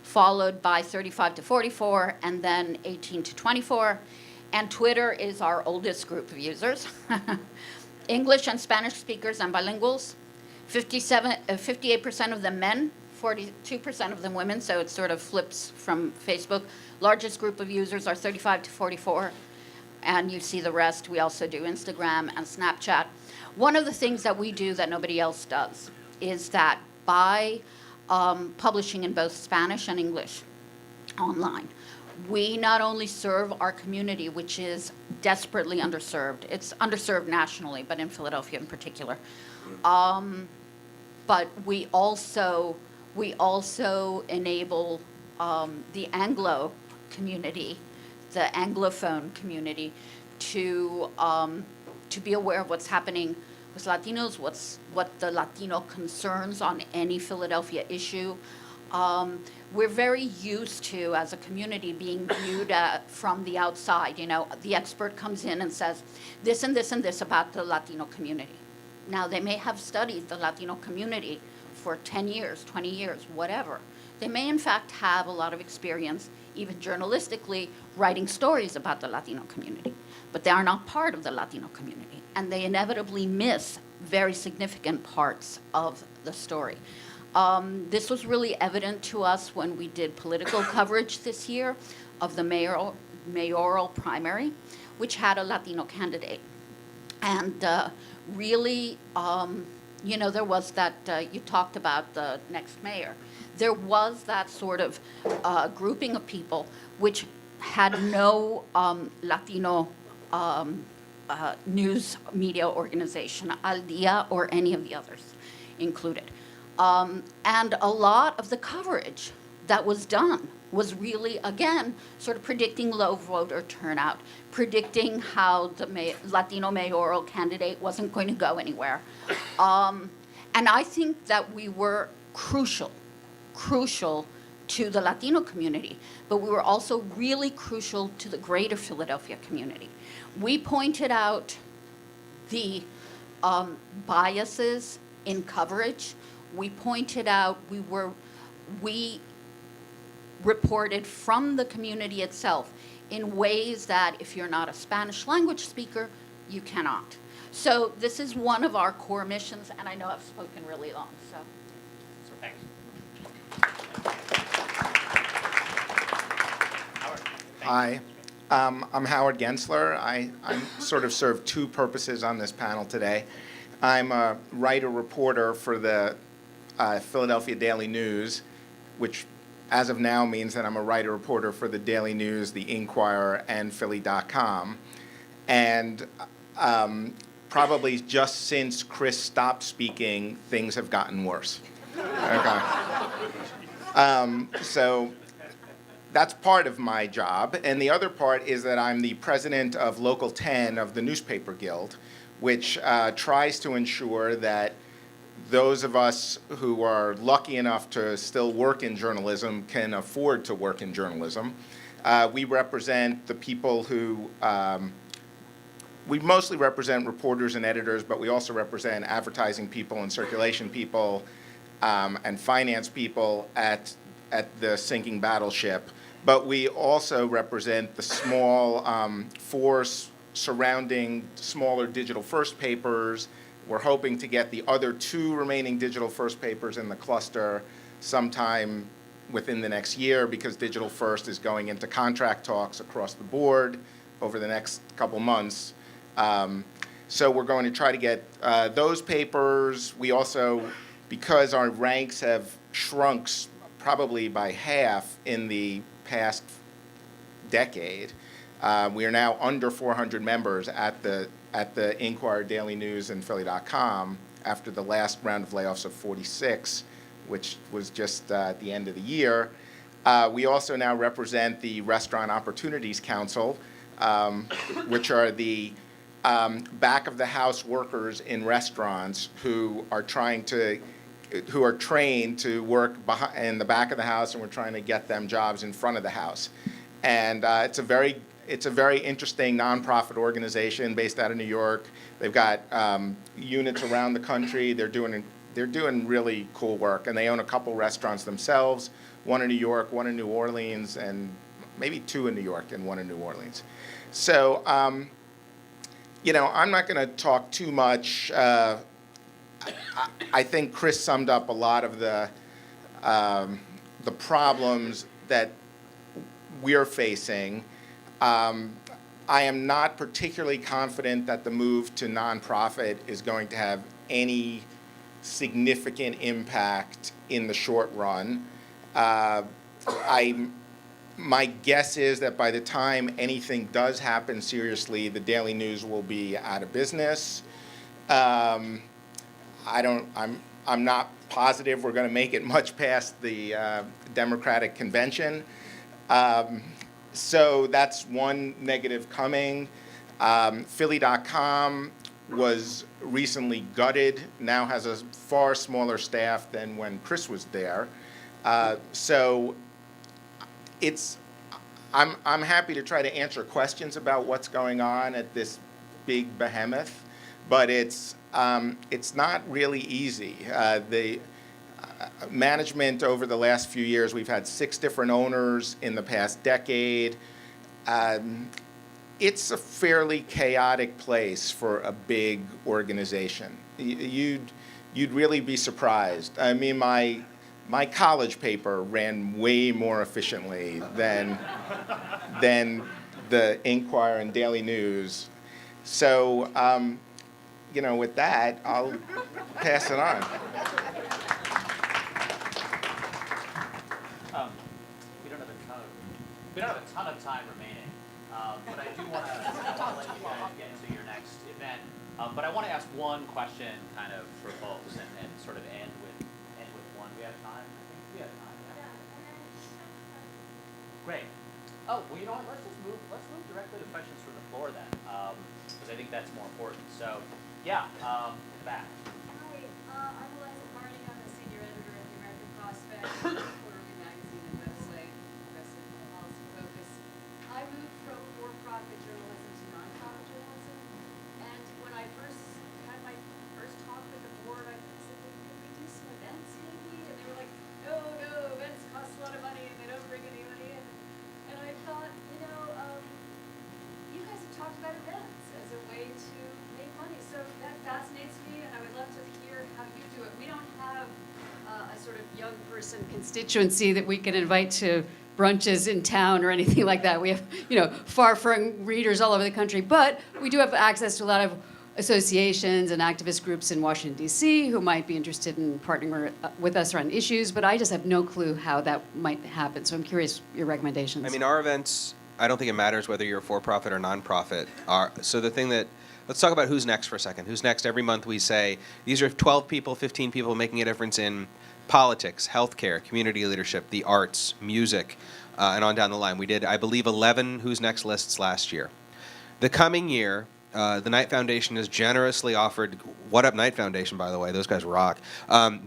followed by 35 to 44, and then 18 to 24. And Twitter is our oldest group of users. English and Spanish speakers and bilinguals, 58% of them men, 42% of them women, so it sort of flips from Facebook. Largest group of users are 35 to 44, and you see the rest. We also do Instagram and Snapchat. One of the things that we do that nobody else does is that by publishing in both Spanish and English online, we not only serve our community, which is desperately underserved. It's underserved nationally, but in Philadelphia in particular. But we also enable the Anglo community, the Anglophone community, to be aware of what's happening with Latinos, what the Latino concerns on any Philadelphia issue. We're very used to, as a community, being viewed from the outside. You know, the expert comes in and says this and this and this about the Latino community. Now, they may have studied the Latino community for 10 years, 20 years, whatever. They may, in fact, have a lot of experience, even journalistically, writing stories about the Latino community. But they are not part of the Latino community. And they inevitably miss very significant parts of the story. This was really evident to us when we did political coverage this year of the mayoral primary, which had a Latino candidate. And really, there was that, you talked about the next mayor. There was that sort of grouping of people which had no Latino news media organization, Al Dia or any of the others included. And a lot of the coverage that was done was really, again, sort of predicting low voter turnout, predicting how the Latino mayoral candidate wasn't going to go anywhere. And I think that we were crucial to the Latino community, but we were also really crucial to the greater Philadelphia community. We pointed out the biases in coverage. We pointed out, we reported from the community itself in ways that if you're not a Spanish language speaker, you cannot. So this is one of our core missions, and I know I've spoken really long, so. Thanks. Hi, I'm Howard Gensler. I sort of serve two purposes on this panel today. I'm a writer-reporter for the Philadelphia Daily News, which as of now means that I'm a writer-reporter for the Daily News, the Inquirer, and Philly.com. And probably just since Chris stopped speaking, things have gotten worse. Okay. So that's part of my job. And the other part is that I'm the president of Local 10 of the Newspaper Guild, which tries to ensure that those of us who are lucky enough to still work in journalism can afford to work in journalism. We represent the people who, we mostly represent reporters and editors, but we also represent advertising people and circulation people and finance people at the sinking battleship. But we also represent the small force surrounding smaller digital first papers. We're hoping to get the other two remaining digital first papers in the cluster sometime within the next year, because Digital First is going into contract talks across the board over the next couple months. So we're going to try to get those papers. We also, because our ranks have shrunk probably by half in the past decade, we are now under 400 members at the Inquirer, Daily News, and Philly.com after the last round of layoffs of 46, which was just at the end of the year. We also now represent the Restaurant Opportunities Council, which are the back-of-the-house workers in restaurants who are trained to work in the back of the house, and we're trying to get them jobs in front of the house. And it's a very interesting nonprofit organization based out of New York. They've got units around the country. They're doing really cool work, and they own a couple restaurants themselves, one in New York, one in New Orleans, and maybe two in New York and one in New Orleans. So, I'm not going to talk too much. I think Chris summed up a lot of the problems that we're facing. I am not particularly confident that the move to nonprofit is going to have any significant impact in the short run. My guess is that by the time anything does happen seriously, the Daily News will be out of business. I'm not positive we're going to make it much past the Democratic convention. So that's one negative coming. Philly.com was recently gutted, now has a far smaller staff than when Chris was there. So I'm happy to try to answer questions about what's going on at this big behemoth, but it's not really easy. The management over the last few years, we've had 6 different owners in the past decade. it's a fairly chaotic place for a big organization. You'd really be surprised. I mean, my college paper ran way more efficiently than the Inquirer and Daily News. So, with that, I'll pass it on. We don't have a ton of time remaining, but I do want to let you guys get to your next event. But I want to ask one question, kind of for folks, and sort of end with one. We have time. I think we have time. Yeah. Great. Oh, well, you know what? Let's move directly to questions from the floor then, because I think that's more important. So, yeah, in the back. Hi, I'm Eliza Carney. I'm the senior editor at the American Prospect, quarterly magazine and website, Progressive Policy Focus. I moved from for-profit journalism to nonprofit journalism, and when I first had my first talk with the board, I said, "Well, can we do some events maybe?" And they were like, "No, events cost a lot of money and they don't bring any money in." And I thought, you guys have talked about events as a way to make money, so that fascinates me, and I would love to hear how you do it. We don't have a sort of young person constituency that we can invite to brunches in town or anything like that. We have, far-flung readers all over the country, but we do have access to a lot of associations and activist groups in Washington, D.C. who might be interested in partnering with us around issues, but I just have no clue how that might happen, so I'm curious your recommendations. I mean, our events, I don't think it matters whether you're for-profit or nonprofit. Let's talk about who's next for a second. Who's next? Every month we say, these are 12 people, 15 people making a difference in politics, healthcare, community leadership, the arts, music, and on down the line. We did, I believe, 11 Who's Next lists last year. The coming year, the Knight Foundation has generously offered, What Up Knight Foundation, by the way, those guys rock.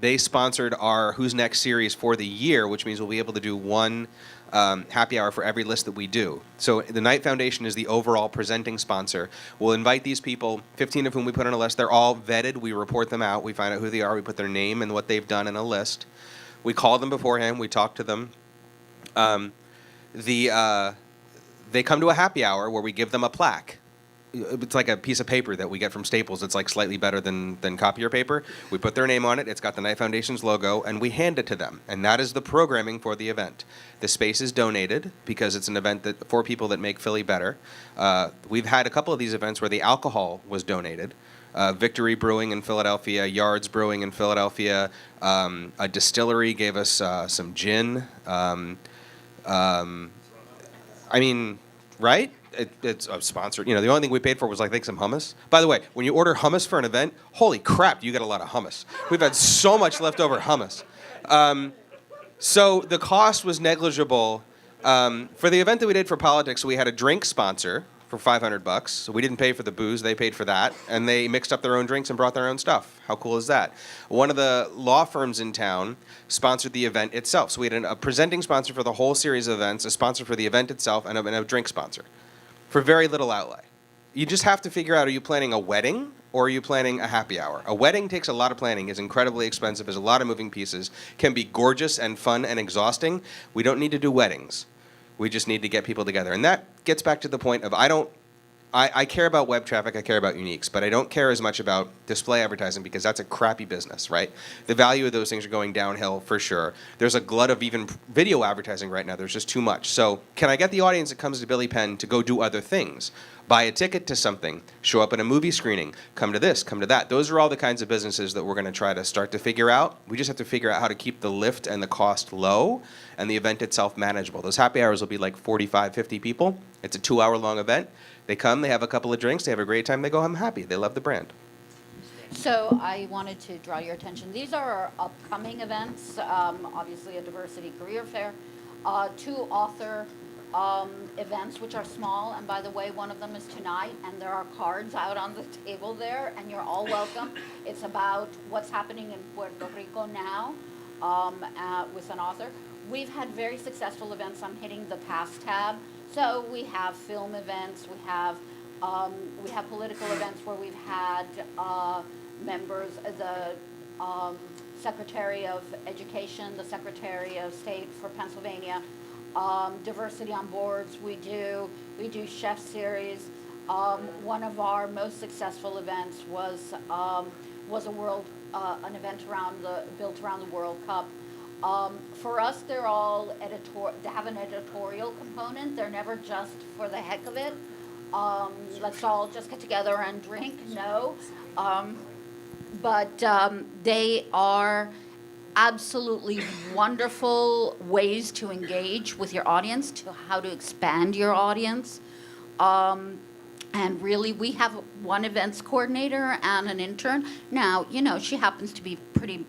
They sponsored our Who's Next series for the year, which means we'll be able to do one happy hour for every list that we do. So the Knight Foundation is the overall presenting sponsor. We'll invite these people, 15 of whom we put on a list. They're all vetted. We report them out. We find out who they are. We put their name and what they've done in a list. We call them beforehand. We talk to them. They come to a happy hour where we give them a plaque. It's like a piece of paper that we get from Staples. It's like slightly better than copier paper. We put their name on it. It's got the Knight Foundation's logo, and we hand it to them. And that is the programming for the event. The space is donated because it's an event for people that make Philly better. We've had a couple of these events where the alcohol was donated. Victory Brewing in Philadelphia, Yards Brewing in Philadelphia. A distillery gave us some gin. Right? It's sponsored. The only thing we paid for was, I think, some hummus. By the way, when you order hummus for an event, holy crap, you get a lot of hummus. We've had so much leftover hummus. So the cost was negligible. For the event that we did for politics, we had a drink sponsor for $500. So we didn't pay for the booze, they paid for that. And they mixed up their own drinks and brought their own stuff. How cool is that? One of the law firms in town sponsored the event itself. So we had a presenting sponsor for the whole series of events, a sponsor for the event itself, and a drink sponsor for very little outlay. You just have to figure out, are you planning a wedding or are you planning a happy hour? A wedding takes a lot of planning, is incredibly expensive, has a lot of moving pieces, can be gorgeous and fun and exhausting. We don't need to do weddings. We just need to get people together. And that gets back to the point of I care about web traffic, I care about uniques, but I don't care as much about display advertising because that's a crappy business, right? The value of those things are going downhill for sure. There's a glut of even video advertising right now. There's just too much. So can I get the audience that comes to Billy Penn to go do other things? Buy a ticket to something, show up at a movie screening, come to this, come to that. Those are all the kinds of businesses that we're going to try to start to figure out. We just have to figure out how to keep the lift and the cost low and the event itself manageable. Those happy hours will be like 45, 50 people. It's a 2-hour-long event. They come, they have a couple of drinks, they have a great time, they go home happy. They love the brand. So I wanted to draw your attention. These are our upcoming events, obviously a diversity career fair, 2 author events, which are small. And by the way, one of them is tonight, and there are cards out on the table there, and you're all welcome. It's about what's happening in Puerto Rico now with an author. We've had very successful events. I'm hitting the past tab. So we have film events, we have political events where we've had members, the Secretary of Education, the Secretary of State for Pennsylvania, diversity on boards. We do chef series. One of our most successful events was a world an event built around the World Cup. For us, they're all they have an editorial component. They're never just for the heck of it. Let's all just get together and drink. No, but they are absolutely wonderful ways to engage with your audience, to how to expand your audience. And really, we have one events coordinator and an intern. Now, she happens to be pretty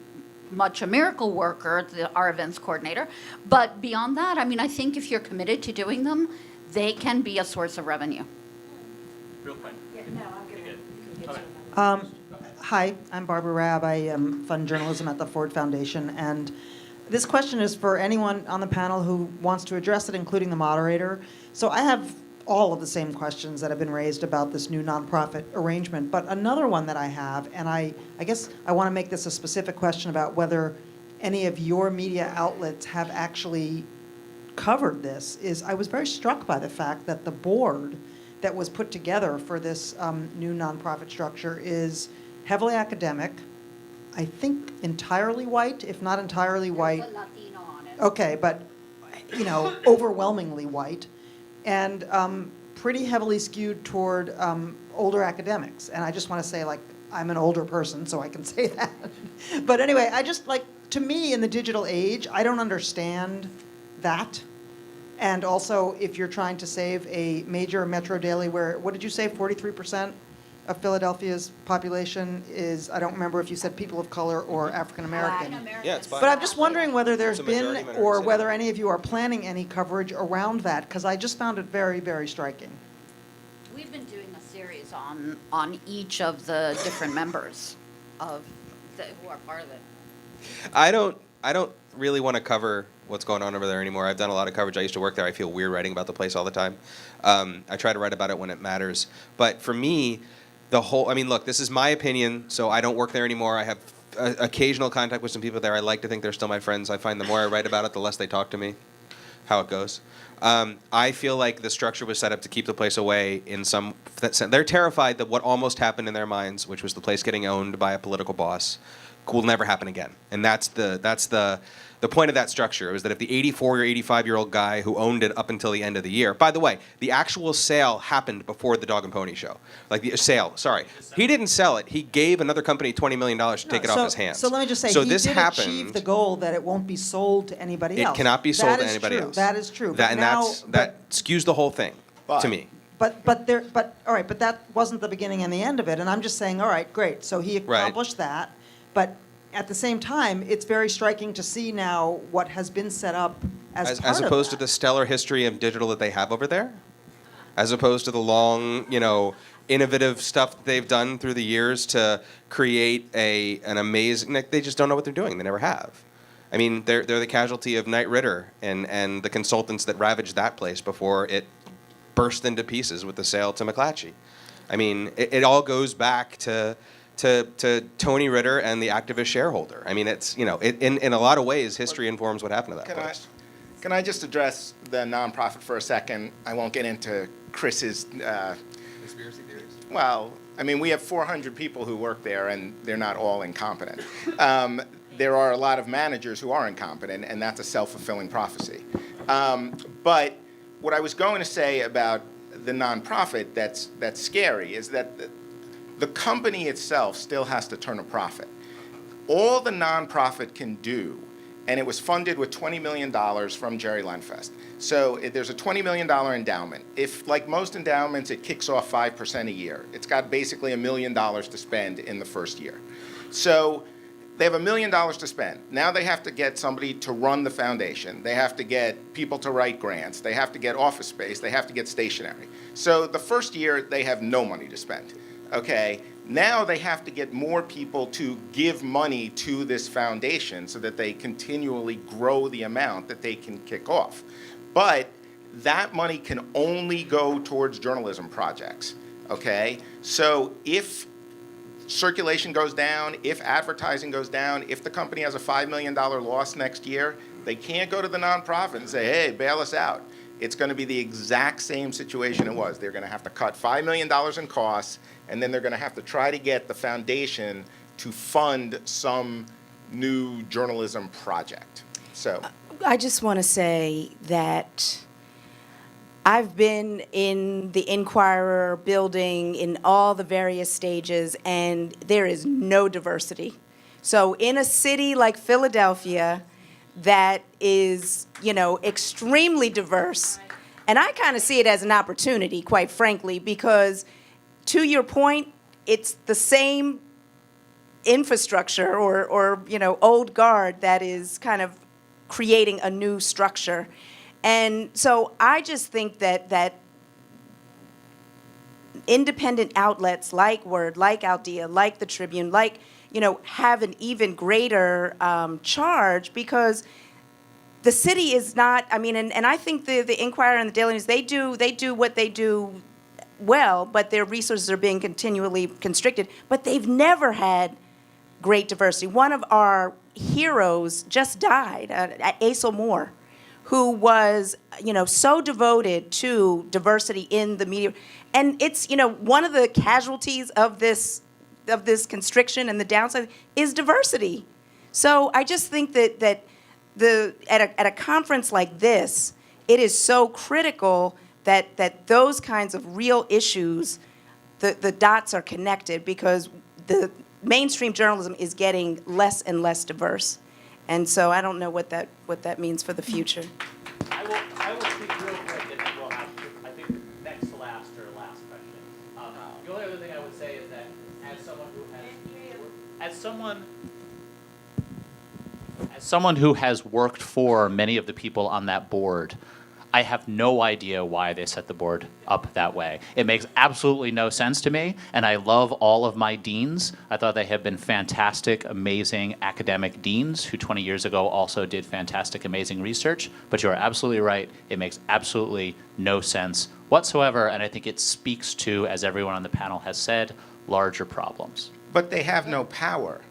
much a miracle worker, our events coordinator. But beyond that, I think if you're committed to doing them, they can be a source of revenue. Real quick. Hi, I'm Barbara Rabb. I fund journalism at the Ford Foundation. And this question is for anyone on the panel who wants to address it, including the moderator. So I have all of the same questions that have been raised about this new nonprofit arrangement. But another one that I have, and I guess I want to make this a specific question about whether any of your media outlets have actually covered this, is I was very struck by the fact that the board that was put together for this new nonprofit structure is heavily academic, I think entirely white, if not entirely white. There's a Latino on it. Okay, but, overwhelmingly white, and pretty heavily skewed toward older academics. And I just want to say, I'm an older person, so I can say that. But anyway, to me, in the digital age, I don't understand that. And also, if you're trying to save a major metro daily where, what did you say, 43% of Philadelphia's population is, I don't remember if you said people of color or African American. Yeah, it's fine. But I'm just wondering whether there's It's a majority been, minority or city. whether any of you are planning any coverage around that, because I just found it very, very striking. We've been doing a series on each of the different members who are part of it. I don't really want to cover what's going on over there anymore. I've done a lot of coverage. I used to work there. I feel weird writing about the place all the time. I try to write about it when it matters. But for me, look, this is my opinion, so I don't work there anymore. I have occasional contact with some people there. I like to think they're still my friends. I find the more I write about it, the less they talk to me, how it goes. I feel like the structure was set up to keep the place away in some sense. They're terrified that what almost happened in their minds, which was the place getting owned by a political boss, will never happen again. And that's the point of that structure, was that if the 84 or 85-year-old guy who owned it up until the end of the year, by the way, the actual sale happened before the Dog and Pony Show. He didn't sell it. He gave another company $20 million to take it off his hands. So let me just say, so he this did happened, achieve the goal that it won't be sold to anybody else. It cannot be sold to anybody else. That is true. That skews the whole thing to me. But that wasn't the beginning and the end of it. And I'm just saying, all right, great. So he accomplished that. But at the same time, it's very striking to see now what has been set up as part As of opposed that. to the stellar history of digital that they have over there, as opposed to the long, innovative stuff that they've done through the years to create an amazing. They just don't know what they're doing. They never have. I mean, they're the casualty of Knight Ridder and the consultants that ravaged that place before it burst into pieces with the sale to McClatchy. I mean, it all goes back to Tony Ritter and the activist shareholder. I mean, it's, in a lot of ways, history informs what happened to that place. Can I just address the nonprofit for a second? I won't get into Chris's Conspiracy theories? Well, we have 400 people who work there, and they're not all incompetent. There are a lot of managers who are incompetent, and that's a self-fulfilling prophecy. But what I was going to say about the nonprofit that's scary is that the company itself still has to turn a profit. All the nonprofit can do, and it was funded with $20 million from Jerry Lenfest. So there's a $20 million endowment. If, like most endowments, it kicks off 5% a year, it's got basically $1 million to spend in the first year. So they have $1 million to spend. Now they have to get somebody to run the foundation. They have to get people to write grants. They have to get office space. They have to get stationery. So the first year, they have no money to spend. Okay, now they have to get more people to give money to this foundation so that they continually grow the amount that they can kick off. But that money can only go towards journalism projects, okay? So if circulation goes down, if advertising goes down, if the company has a $5 million loss next year, They can't go to the nonprofit and say, hey, bail us out. It's going to be the exact same situation it was. They're going to have to cut $5 million in costs, and then they're going to have to try to get the foundation to fund some new journalism project. So I just want to say that I've been in the Inquirer building in all the various stages, and there is no diversity. So in a city like Philadelphia that is, extremely diverse, and I kind of see it as an opportunity, quite frankly, because to your point, it's the same infrastructure or old guard that is kind of creating a new structure. And so I just think that independent outlets like Word, like Aldea, like the Tribune, have an even greater charge, because the city is not, and I think the Inquirer and the Daily News, they do what they do well, but their resources are being continually constricted. But they've never had great diversity. One of our heroes just died, Aisel Moore, who was, so devoted to diversity in the media. And it's, one of the casualties of this constriction and the downside is diversity. So I just think that at a conference like this, it is so critical that those kinds of real issues, the dots are connected, because the mainstream journalism is getting less and less diverse. And so I don't know what that means for the future. I will speak real quick, and then we'll have, I think, next to last or last question. The only other thing I would say is that as someone who has worked for many of the people on that board, I have no idea why they set the board up that way. It makes absolutely no sense to me, and I love all of my deans. I thought they have been fantastic, amazing academic deans who 20 years ago also did fantastic, amazing research. But you are absolutely right. It makes absolutely no sense whatsoever, and I think it speaks to, as everyone on the panel has said, larger problems. But they have no power.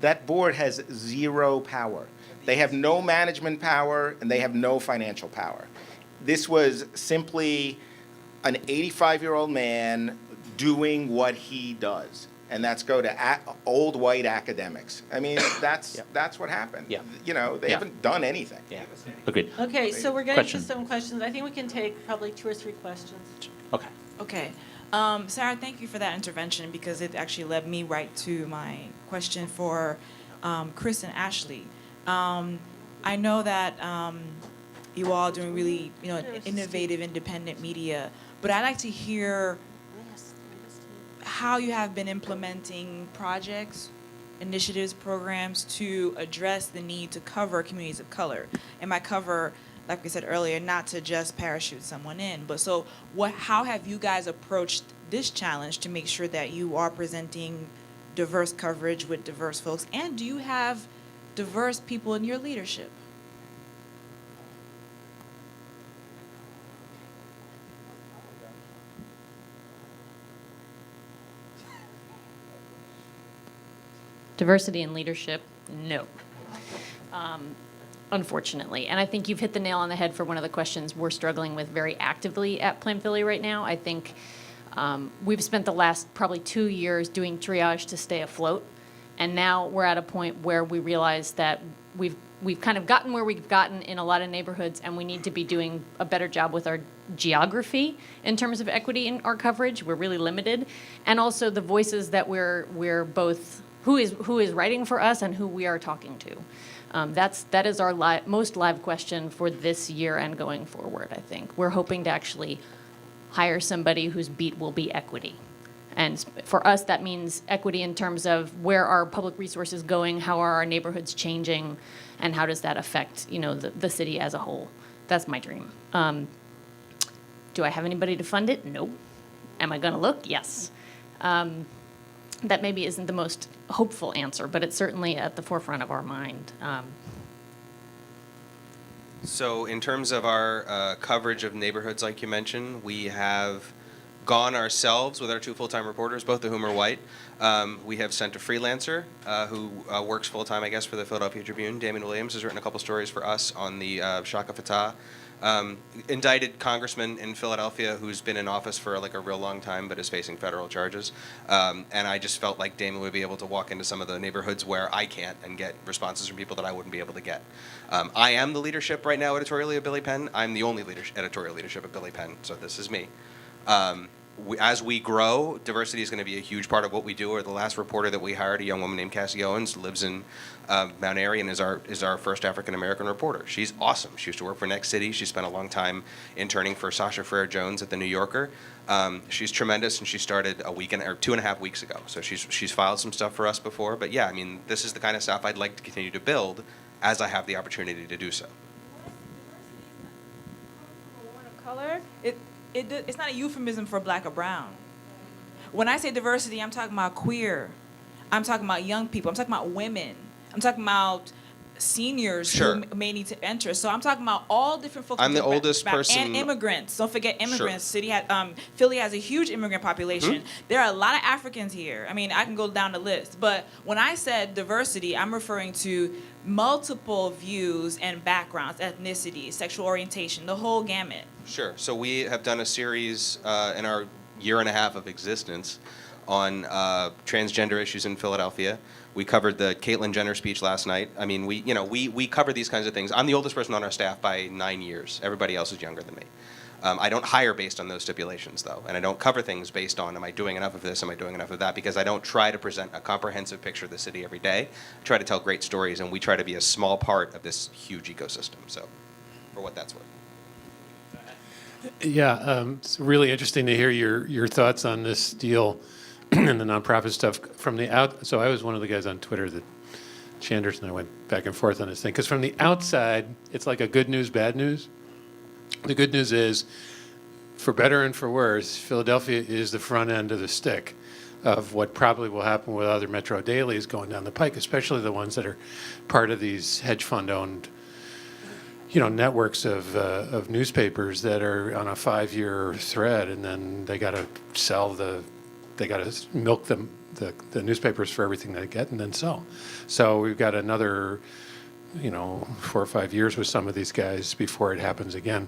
That board has zero power. They have no management power, and they have no financial power. This was simply an 85-year-old man doing what he does, and that's go to old white academics. I mean, that's what happened. Yeah. They haven't done anything. Yeah, agreed. Okay, so we're getting Question. to some questions. I think we can take probably 2 or 3 questions. Okay. Okay. Sarah, thank you for that intervention, because it actually led me right to my question for Chris and Ashley. I know that you all are doing really, innovative, independent media, but I'd like to hear how you have been implementing projects, initiatives, programs to address the need to cover communities of color. And by cover, like we said earlier, not to just parachute someone in, but so how have you guys approached this challenge to make sure that you are presenting diverse coverage with diverse folks? And do you have diverse people in your leadership? Diversity in leadership, no. Unfortunately. And I think you've hit the nail on the head for one of the questions we're struggling with very actively at Plan Philly right now. I think we've spent the last probably 2 years doing triage to stay afloat. And now we're at a point where we realize that we've kind of gotten where we've gotten in a lot of neighborhoods, and we need to be doing a better job with our geography in terms of equity in our coverage. We're really limited. And also the voices that we're both, who is writing for us and who we are talking to. That is our most live question for this year and going forward, I think. We're hoping to actually hire somebody whose beat will be equity. And for us, that means equity in terms of where are public resources going, how are our neighborhoods changing, and how does that affect, the city as a whole. That's my dream. Do I have anybody to fund it? No. Am I going to look? Yes. That maybe isn't the most hopeful answer, but it's certainly at the forefront of our mind. So in terms of our coverage of neighborhoods, like you mentioned, we have gone ourselves with our 2 full-time reporters, both of whom are white. We have sent a freelancer who works full-time, I guess, for the Philadelphia Tribune. Damien Williams has written a couple stories for us on the Shaka Fatah. Indicted congressman in Philadelphia who's been in office for like a real long time but is facing federal charges. And I just felt like Damon would be able to walk into some of the neighborhoods where I can't and get responses from people that I wouldn't be able to get. I am the leadership right now editorially of Billy Penn. I'm the only editorial leadership of Billy Penn, so this is me. As we grow, diversity is going to be a huge part of what we do. Or the last reporter that we hired, a young woman named Cassie Owens, lives in Mount Airy and is our first African American reporter. She's awesome. She used to work for Next City. She spent a long time interning for Sasha Frere Jones at the New Yorker. She's tremendous, and she started 2.5 weeks ago. So she's filed some stuff for us before. But yeah, I mean, this is the kind of stuff I'd like to continue to build as I have the opportunity to do so. Color, it's not a euphemism for black or brown. When I say diversity, I'm talking about queer. I'm talking about young people. I'm talking about women. I'm talking about seniors Sure. who may need to enter. So I'm talking about all different folks. I'm with the different oldest person. And immigrants. Don't forget immigrants. Sure. Philly has a huge immigrant population. Mm-hmm. There are a lot of Africans here. I mean, I can go down the list. But when I said diversity, I'm referring to multiple views and backgrounds, ethnicity, sexual orientation, the whole gamut. Sure. So we have done a series in our 1.5 years of existence on transgender issues in Philadelphia. We covered the Caitlyn Jenner speech last night. I mean, we cover these kinds of things. I'm the oldest person on our staff by 9 years. Everybody else is younger than me. I don't hire based on those stipulations, though, and I don't cover things based on, am I doing enough of this, am I doing enough of that, because I don't try to present a comprehensive picture of the city every day. I try to tell great stories, and we try to be a small part of this huge ecosystem, so for what that's worth. Yeah, it's really interesting to hear your thoughts on this deal and the nonprofit stuff from the out. So I was one of the guys on Twitter that Chanders and I went back and forth on this thing, because from the outside, it's like a good news, bad news. The good news is, for better and for worse, Philadelphia is the front end of the stick of what probably will happen with other metro dailies going down the pike, especially the ones that are part of these hedge fund-owned, networks of newspapers that are on a 5-year thread, and then they got to milk them the newspapers for everything they get and then sell. So we've got another 4 or 5 years with some of these guys before it happens again.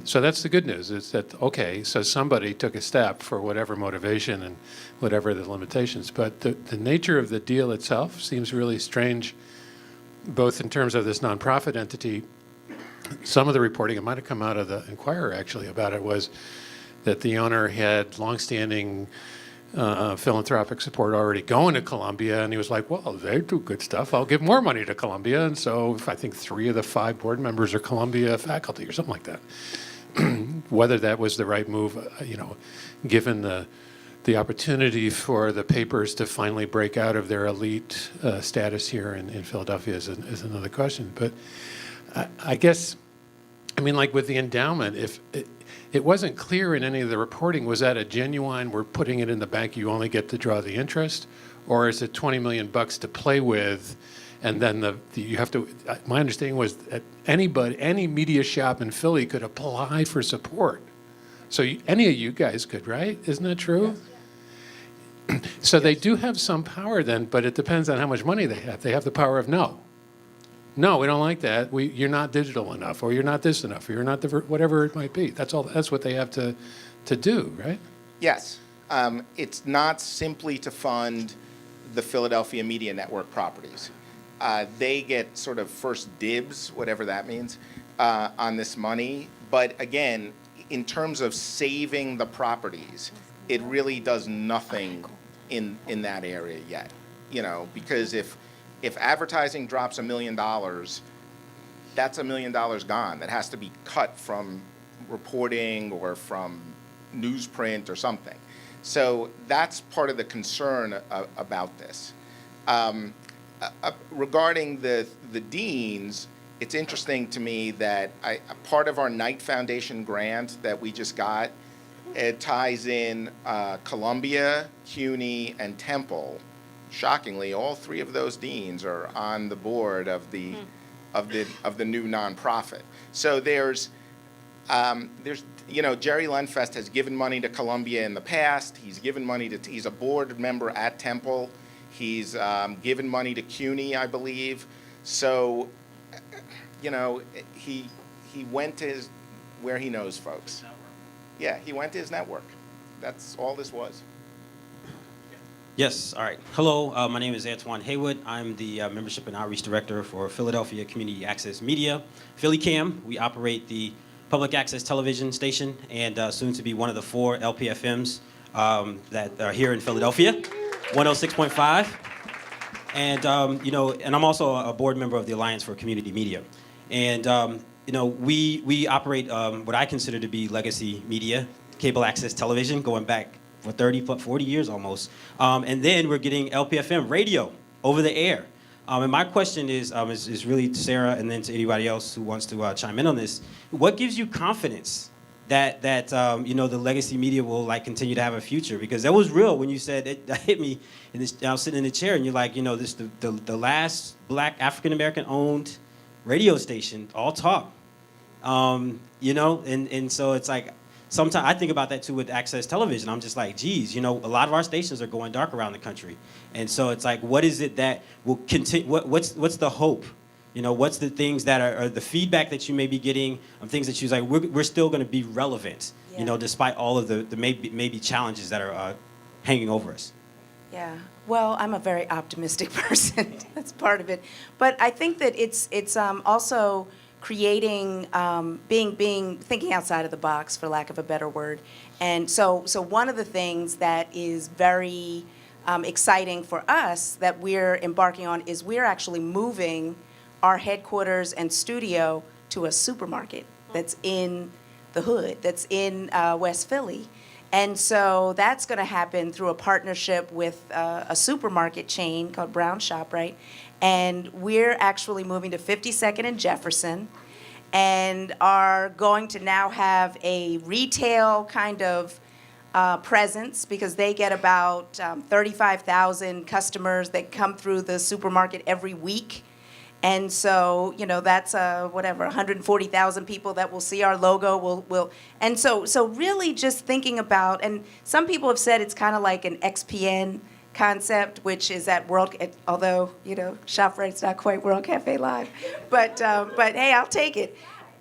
So that's the good news, is that, okay, so somebody took a step for whatever motivation and whatever the limitations. But the nature of the deal itself seems really strange, both in terms of this nonprofit entity. Some of the reporting, it might have come out of the Inquirer actually, about it was that the owner had longstanding philanthropic support already going to Columbia, and he was like, well, they do good stuff, I'll give more money to Columbia. And so I think 3 of the 5 board members are Columbia faculty or something like that. Whether that was the right move, given the opportunity for the papers to finally break out of their elite status here in Philadelphia is another question. But I guess, like with the endowment, if it wasn't clear in any of the reporting, was that a genuine, we're putting it in the bank, you only get to draw the interest? Or is it $20 million to play with, and then you have to, my understanding was that any media shop in Philly could apply for support. So any of you guys could, right? Isn't that true? Yes. So yes. They do have some power then, but it depends on how much money they have. They have the power of no. No, we don't like that. You're not digital enough, or you're not this enough, or you're not whatever it might be. That's all. That's what they have to do, right? Yes. It's not simply to fund the Philadelphia Media Network properties. They get sort of first dibs, whatever that means, on this money. But again, in terms of saving the properties, it really does nothing in that area yet. Because if advertising drops $1 million, that's $1 million gone. That has to be cut from reporting or from newsprint or something. So that's part of the concern about this. Regarding the deans, it's interesting to me that part of our Knight Foundation grant that we just got, it ties in Columbia, CUNY, and Temple. Shockingly, all 3 of those deans are on the board of the new nonprofit. So there's There's, Jerry Lenfest has given money to Columbia in the past. He's given money to, he's a board member at Temple. He's given money to CUNY, I believe. So, he went to where he knows folks. Yeah, he went to his network. That's all this was. Yes, all right. Hello, my name is Antoine Haywood. I'm the Membership and Outreach Director for Philadelphia Community Access Media. PhillyCam, we operate the public access television station and soon to be one of the 4 LPFMs that are here in Philadelphia, 106.5. And, and I'm also a board member of the Alliance for Community Media. And, we operate what I consider to be legacy media, cable access television, going back for 30, 40 years almost. And then we're getting LPFM radio over the air. And my question is really to Sarah and then to anybody else who wants to chime in on this. What gives you confidence that the legacy media will continue to have a future? Because that was real when you said it. That hit me. I was sitting in the chair and you're like, this the last Black African American owned radio station, all talk. And so it's like. Sometimes I think about that too with access television. I'm just like, geez, a lot of our stations are going dark around the country, and so it's like, what is it that will continue? What's the hope? What's the things that are the feedback that you may be getting of things that you're like, we're still going to be relevant, despite all of the maybe challenges that are hanging over us. Yeah. Well, I'm a very optimistic person. That's part of it, but I think that it's also creating, thinking outside of the box, for lack of a better word. And so one of the things that is very exciting for us that we're embarking on is we're actually moving our headquarters and studio to a supermarket that's in the hood, that's in West Philly. And so that's going to happen through a partnership with a supermarket chain called Brown Shop, right? And we're actually moving to 52nd and Jefferson and are going to now have a retail kind of presence because they get about 35,000 customers that come through the supermarket every week. And so, that's 140,000 people that will see our logo. And so really just thinking about, and some people have said it's kind of like an XPN concept, which is at although, ShopRite's not quite World Cafe Live, but hey, I'll take it.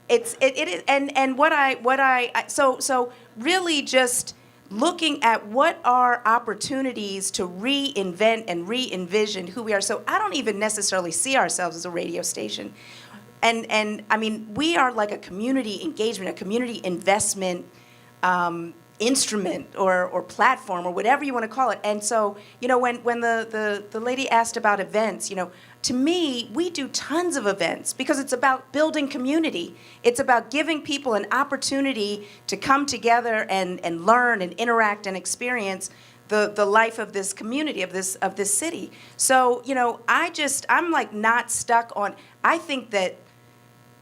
It is, and so really just looking at what are opportunities to reinvent and re-envision who we are. So I don't even necessarily see ourselves as a radio station. And I mean, we are like a community engagement, a community investment instrument or platform or whatever you want to call it. And so, when the lady asked about events, to me, we do tons of events because it's about building community. It's about giving people an opportunity to come together and learn and interact and experience the life of this community, of this city. So, I'm like not stuck on, I think that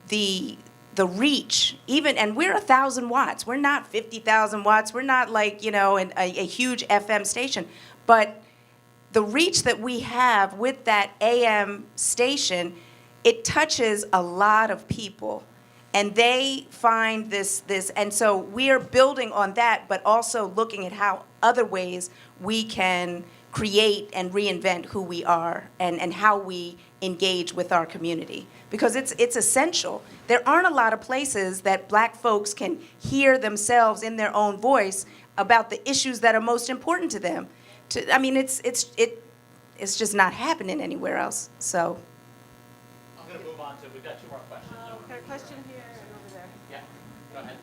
the reach, and we're 1,000 watts. We're not 50,000 watts. We're not like, a huge FM station. But the reach that we have with that AM station, it touches a lot of people. And they find this, and so we are building on that, but also looking at how other ways we can create and reinvent who we are and how we engage with our community. Because it's essential. There aren't a lot of places that Black folks can hear themselves in their own voice about the issues that are most important to them. It's just not happening anywhere else. So. I'm going to move on to, we've got 2 more questions. Got a question here and over there. Yeah, go ahead.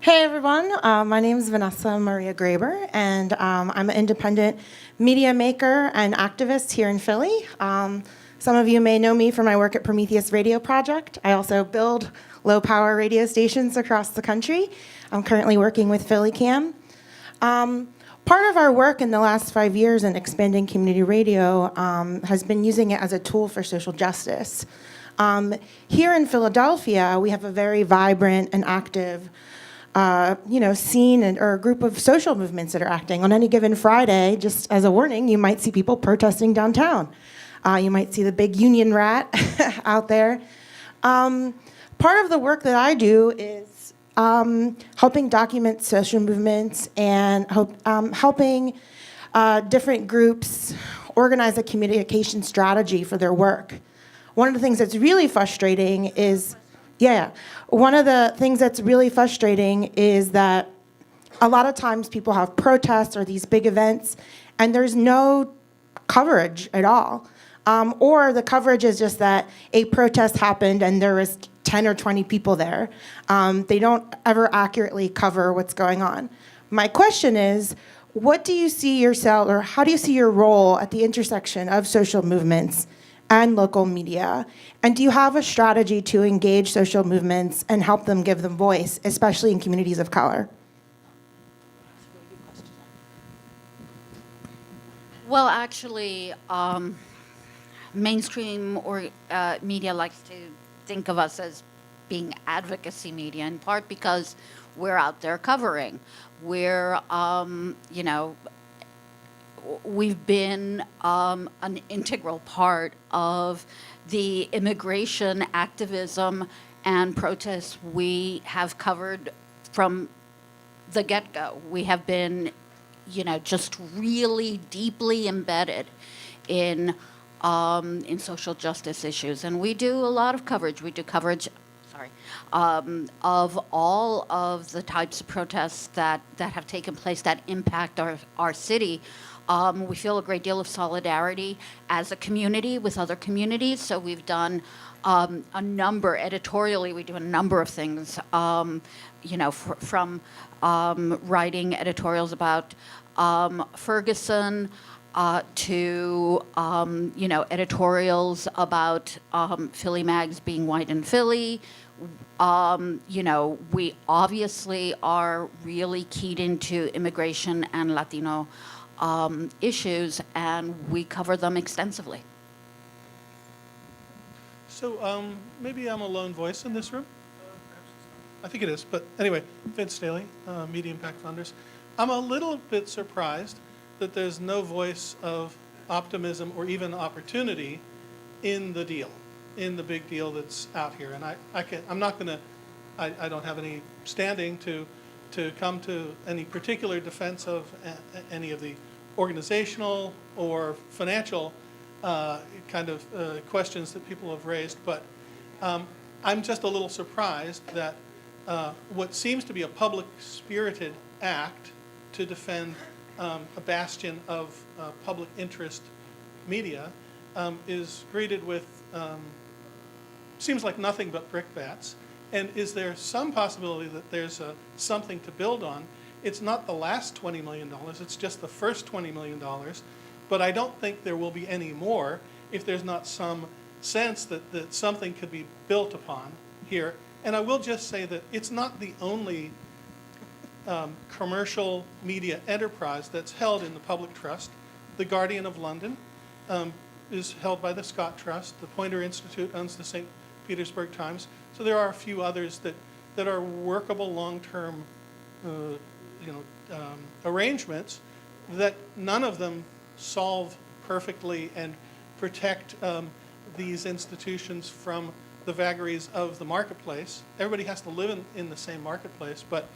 Hey everyone, my name is Vanessa Maria Graber, and I'm an independent media maker and activist here in Philly. Some of you may know me from my work at Prometheus Radio Project. I also build low-power radio stations across the country. I'm currently working with PhillyCam. Part of our work in the last 5 years in expanding community radio has been using it as a tool for social justice. Here in Philadelphia, we have a very vibrant and active scene or a group of social movements that are acting. On any given Friday, just as a warning, you might see people protesting downtown. You might see the big union rat out there. Part of the work that I do is helping document social movements and helping different groups organize a communication strategy for their work. One of the things that's really frustrating is, one of the things that's really frustrating is that a lot of times people have protests or these big events, and there's no coverage at all. Or the coverage is just that a protest happened and there was 10 or 20 people there. They don't ever accurately cover what's going on. My question is, what do you see yourself, or how do you see your role at the intersection of social movements and local media? And do you have a strategy to engage social movements and help them give them voice, especially in communities of color? Well, actually, mainstream or media likes to think of us as being advocacy media, in part because we're out there covering. We're, we've been an integral part of the immigration activism and protests we have covered from the get-go. We have been, just really deeply embedded in social justice issues, and we do a lot of coverage. We do coverage, of all of the types of protests that have taken place that impact our city. We feel a great deal of solidarity as a community with other communities, so we've done a number, editorially, we do a number of things, from writing editorials about Ferguson, to editorials about Philly mags being white in Philly. We obviously are really keyed into immigration and Latino issues, and we cover them extensively. So maybe I'm a lone voice in this room. I think it is, but anyway, Vince Staley, Media Impact Funders. I'm a little bit surprised that there's no voice of optimism or even opportunity in the deal, in the big deal that's out here. And I don't have any standing to come to any particular defense of any of the organizational or financial kind of questions that people have raised. But I'm just a little surprised that what seems to be a public-spirited act to defend a bastion of public interest media is greeted with, seems like nothing but brickbats. And is there some possibility that there's something to build on? It's not the last $20 million, it's just the first $20 million. But I don't think there will be any more if there's not some sense that something could be built upon here. And I will just say that it's not the only commercial media enterprise that's held in the public trust. The Guardian of London is held by the Scott Trust. The Poynter Institute owns the St. Petersburg Times. So there are a few others that are workable long-term arrangements that none of them solve perfectly and protect these institutions from the vagaries of the marketplace. Everybody has to live in the same marketplace, but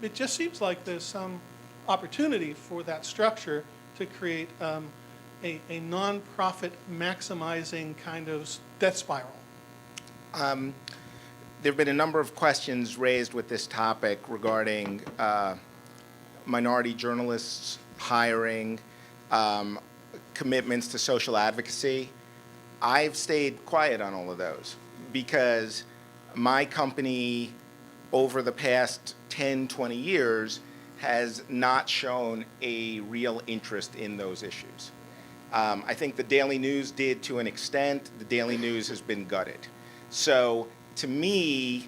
it just seems like there's some opportunity for that structure to create a non-profit maximizing kind of death spiral. There have been a number of questions raised with this topic regarding minority journalists hiring, commitments to social advocacy. I've stayed quiet on all of those because my company over the past 10, 20 years has not shown a real interest in those issues. I think the Daily News did to an extent. The Daily News has been gutted. So to me,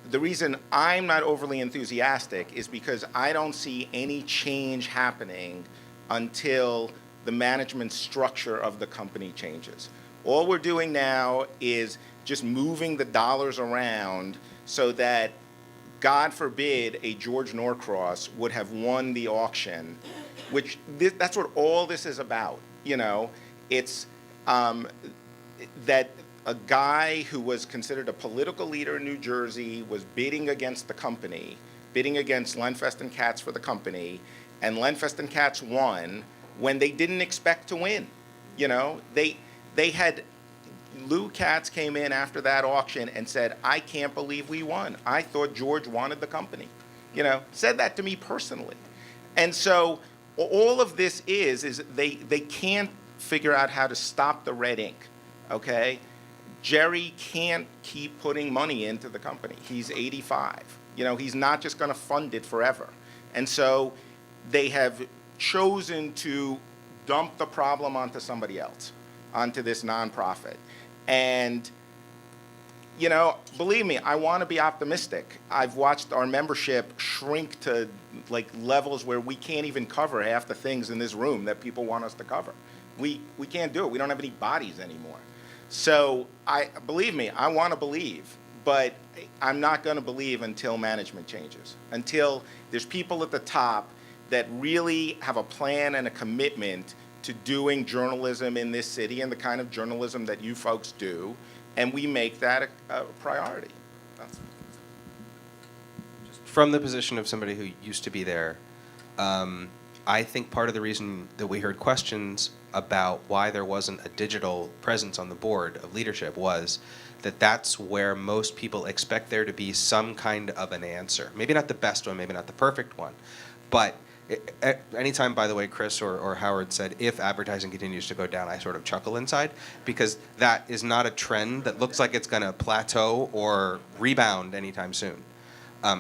the reason I'm not overly enthusiastic is because I don't see any change happening until the management structure of the company changes. All we're doing now is just moving the dollars around so that, God forbid, a George Norcross would have won the auction, which that's what all this is about. It's that a guy who was considered a political leader in New Jersey was bidding against the company, bidding against Lenfest and Katz for the company, and Lenfest and Katz won when they didn't expect to win. You know, they had, Lou Katz came in after that auction and said, I can't believe we won. I thought George wanted the company. You know, said that to me personally. And so all of this is they can't figure out how to stop the red ink, okay? Jerry can't keep putting money into the company. He's 85. You know, he's not just going to fund it forever. And so they have chosen to dump the problem onto somebody else, onto this nonprofit. And, you know, believe me, I want to be optimistic. I've watched our membership shrink to like levels where we can't even cover half the things in this room that people want us to cover. We can't do it. We don't have any bodies anymore. So believe me, I want to believe, but I'm not going to believe until management changes, until there's people at the top that really have a plan and a commitment to doing journalism in this city and the kind of journalism that you folks do, and we make that a priority. From the position of somebody who used to be there, I think part of the reason that we heard questions about why there wasn't a digital presence on the board of leadership was that that's where most people expect there to be some kind of an answer. Maybe not the best one, maybe not the perfect one, but anytime, by the way, Chris or Howard said, if advertising continues to go down, I sort of chuckle inside, because that is not a trend that looks like it's going to plateau or rebound anytime soon.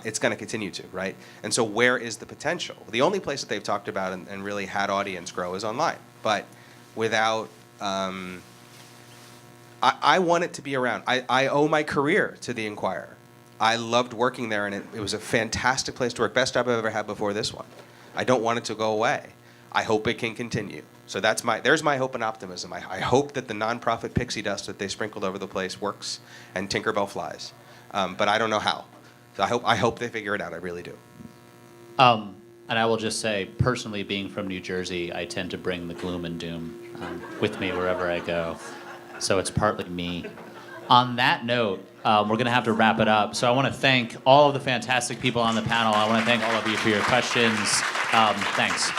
It's going to continue to, right? And so where is the potential? The only place that they've talked about and really had audience grow is online. But without, I want it to be around. I owe my career to the Inquirer. I loved working there, and it was a fantastic place to work. Best job I've ever had before this one. I don't want it to go away. I hope it can continue. So there's my hope and optimism. I hope that the nonprofit pixie dust that they sprinkled over the place works and Tinkerbell flies. But I don't know how. So I hope they figure it out. I really do. And I will just say, personally, being from New Jersey, I tend to bring the gloom and doom with me wherever I go. So it's partly me. On that note, we're going to have to wrap it up. So I want to thank all of the fantastic people on the panel. I want to thank all of you for your questions. Thanks.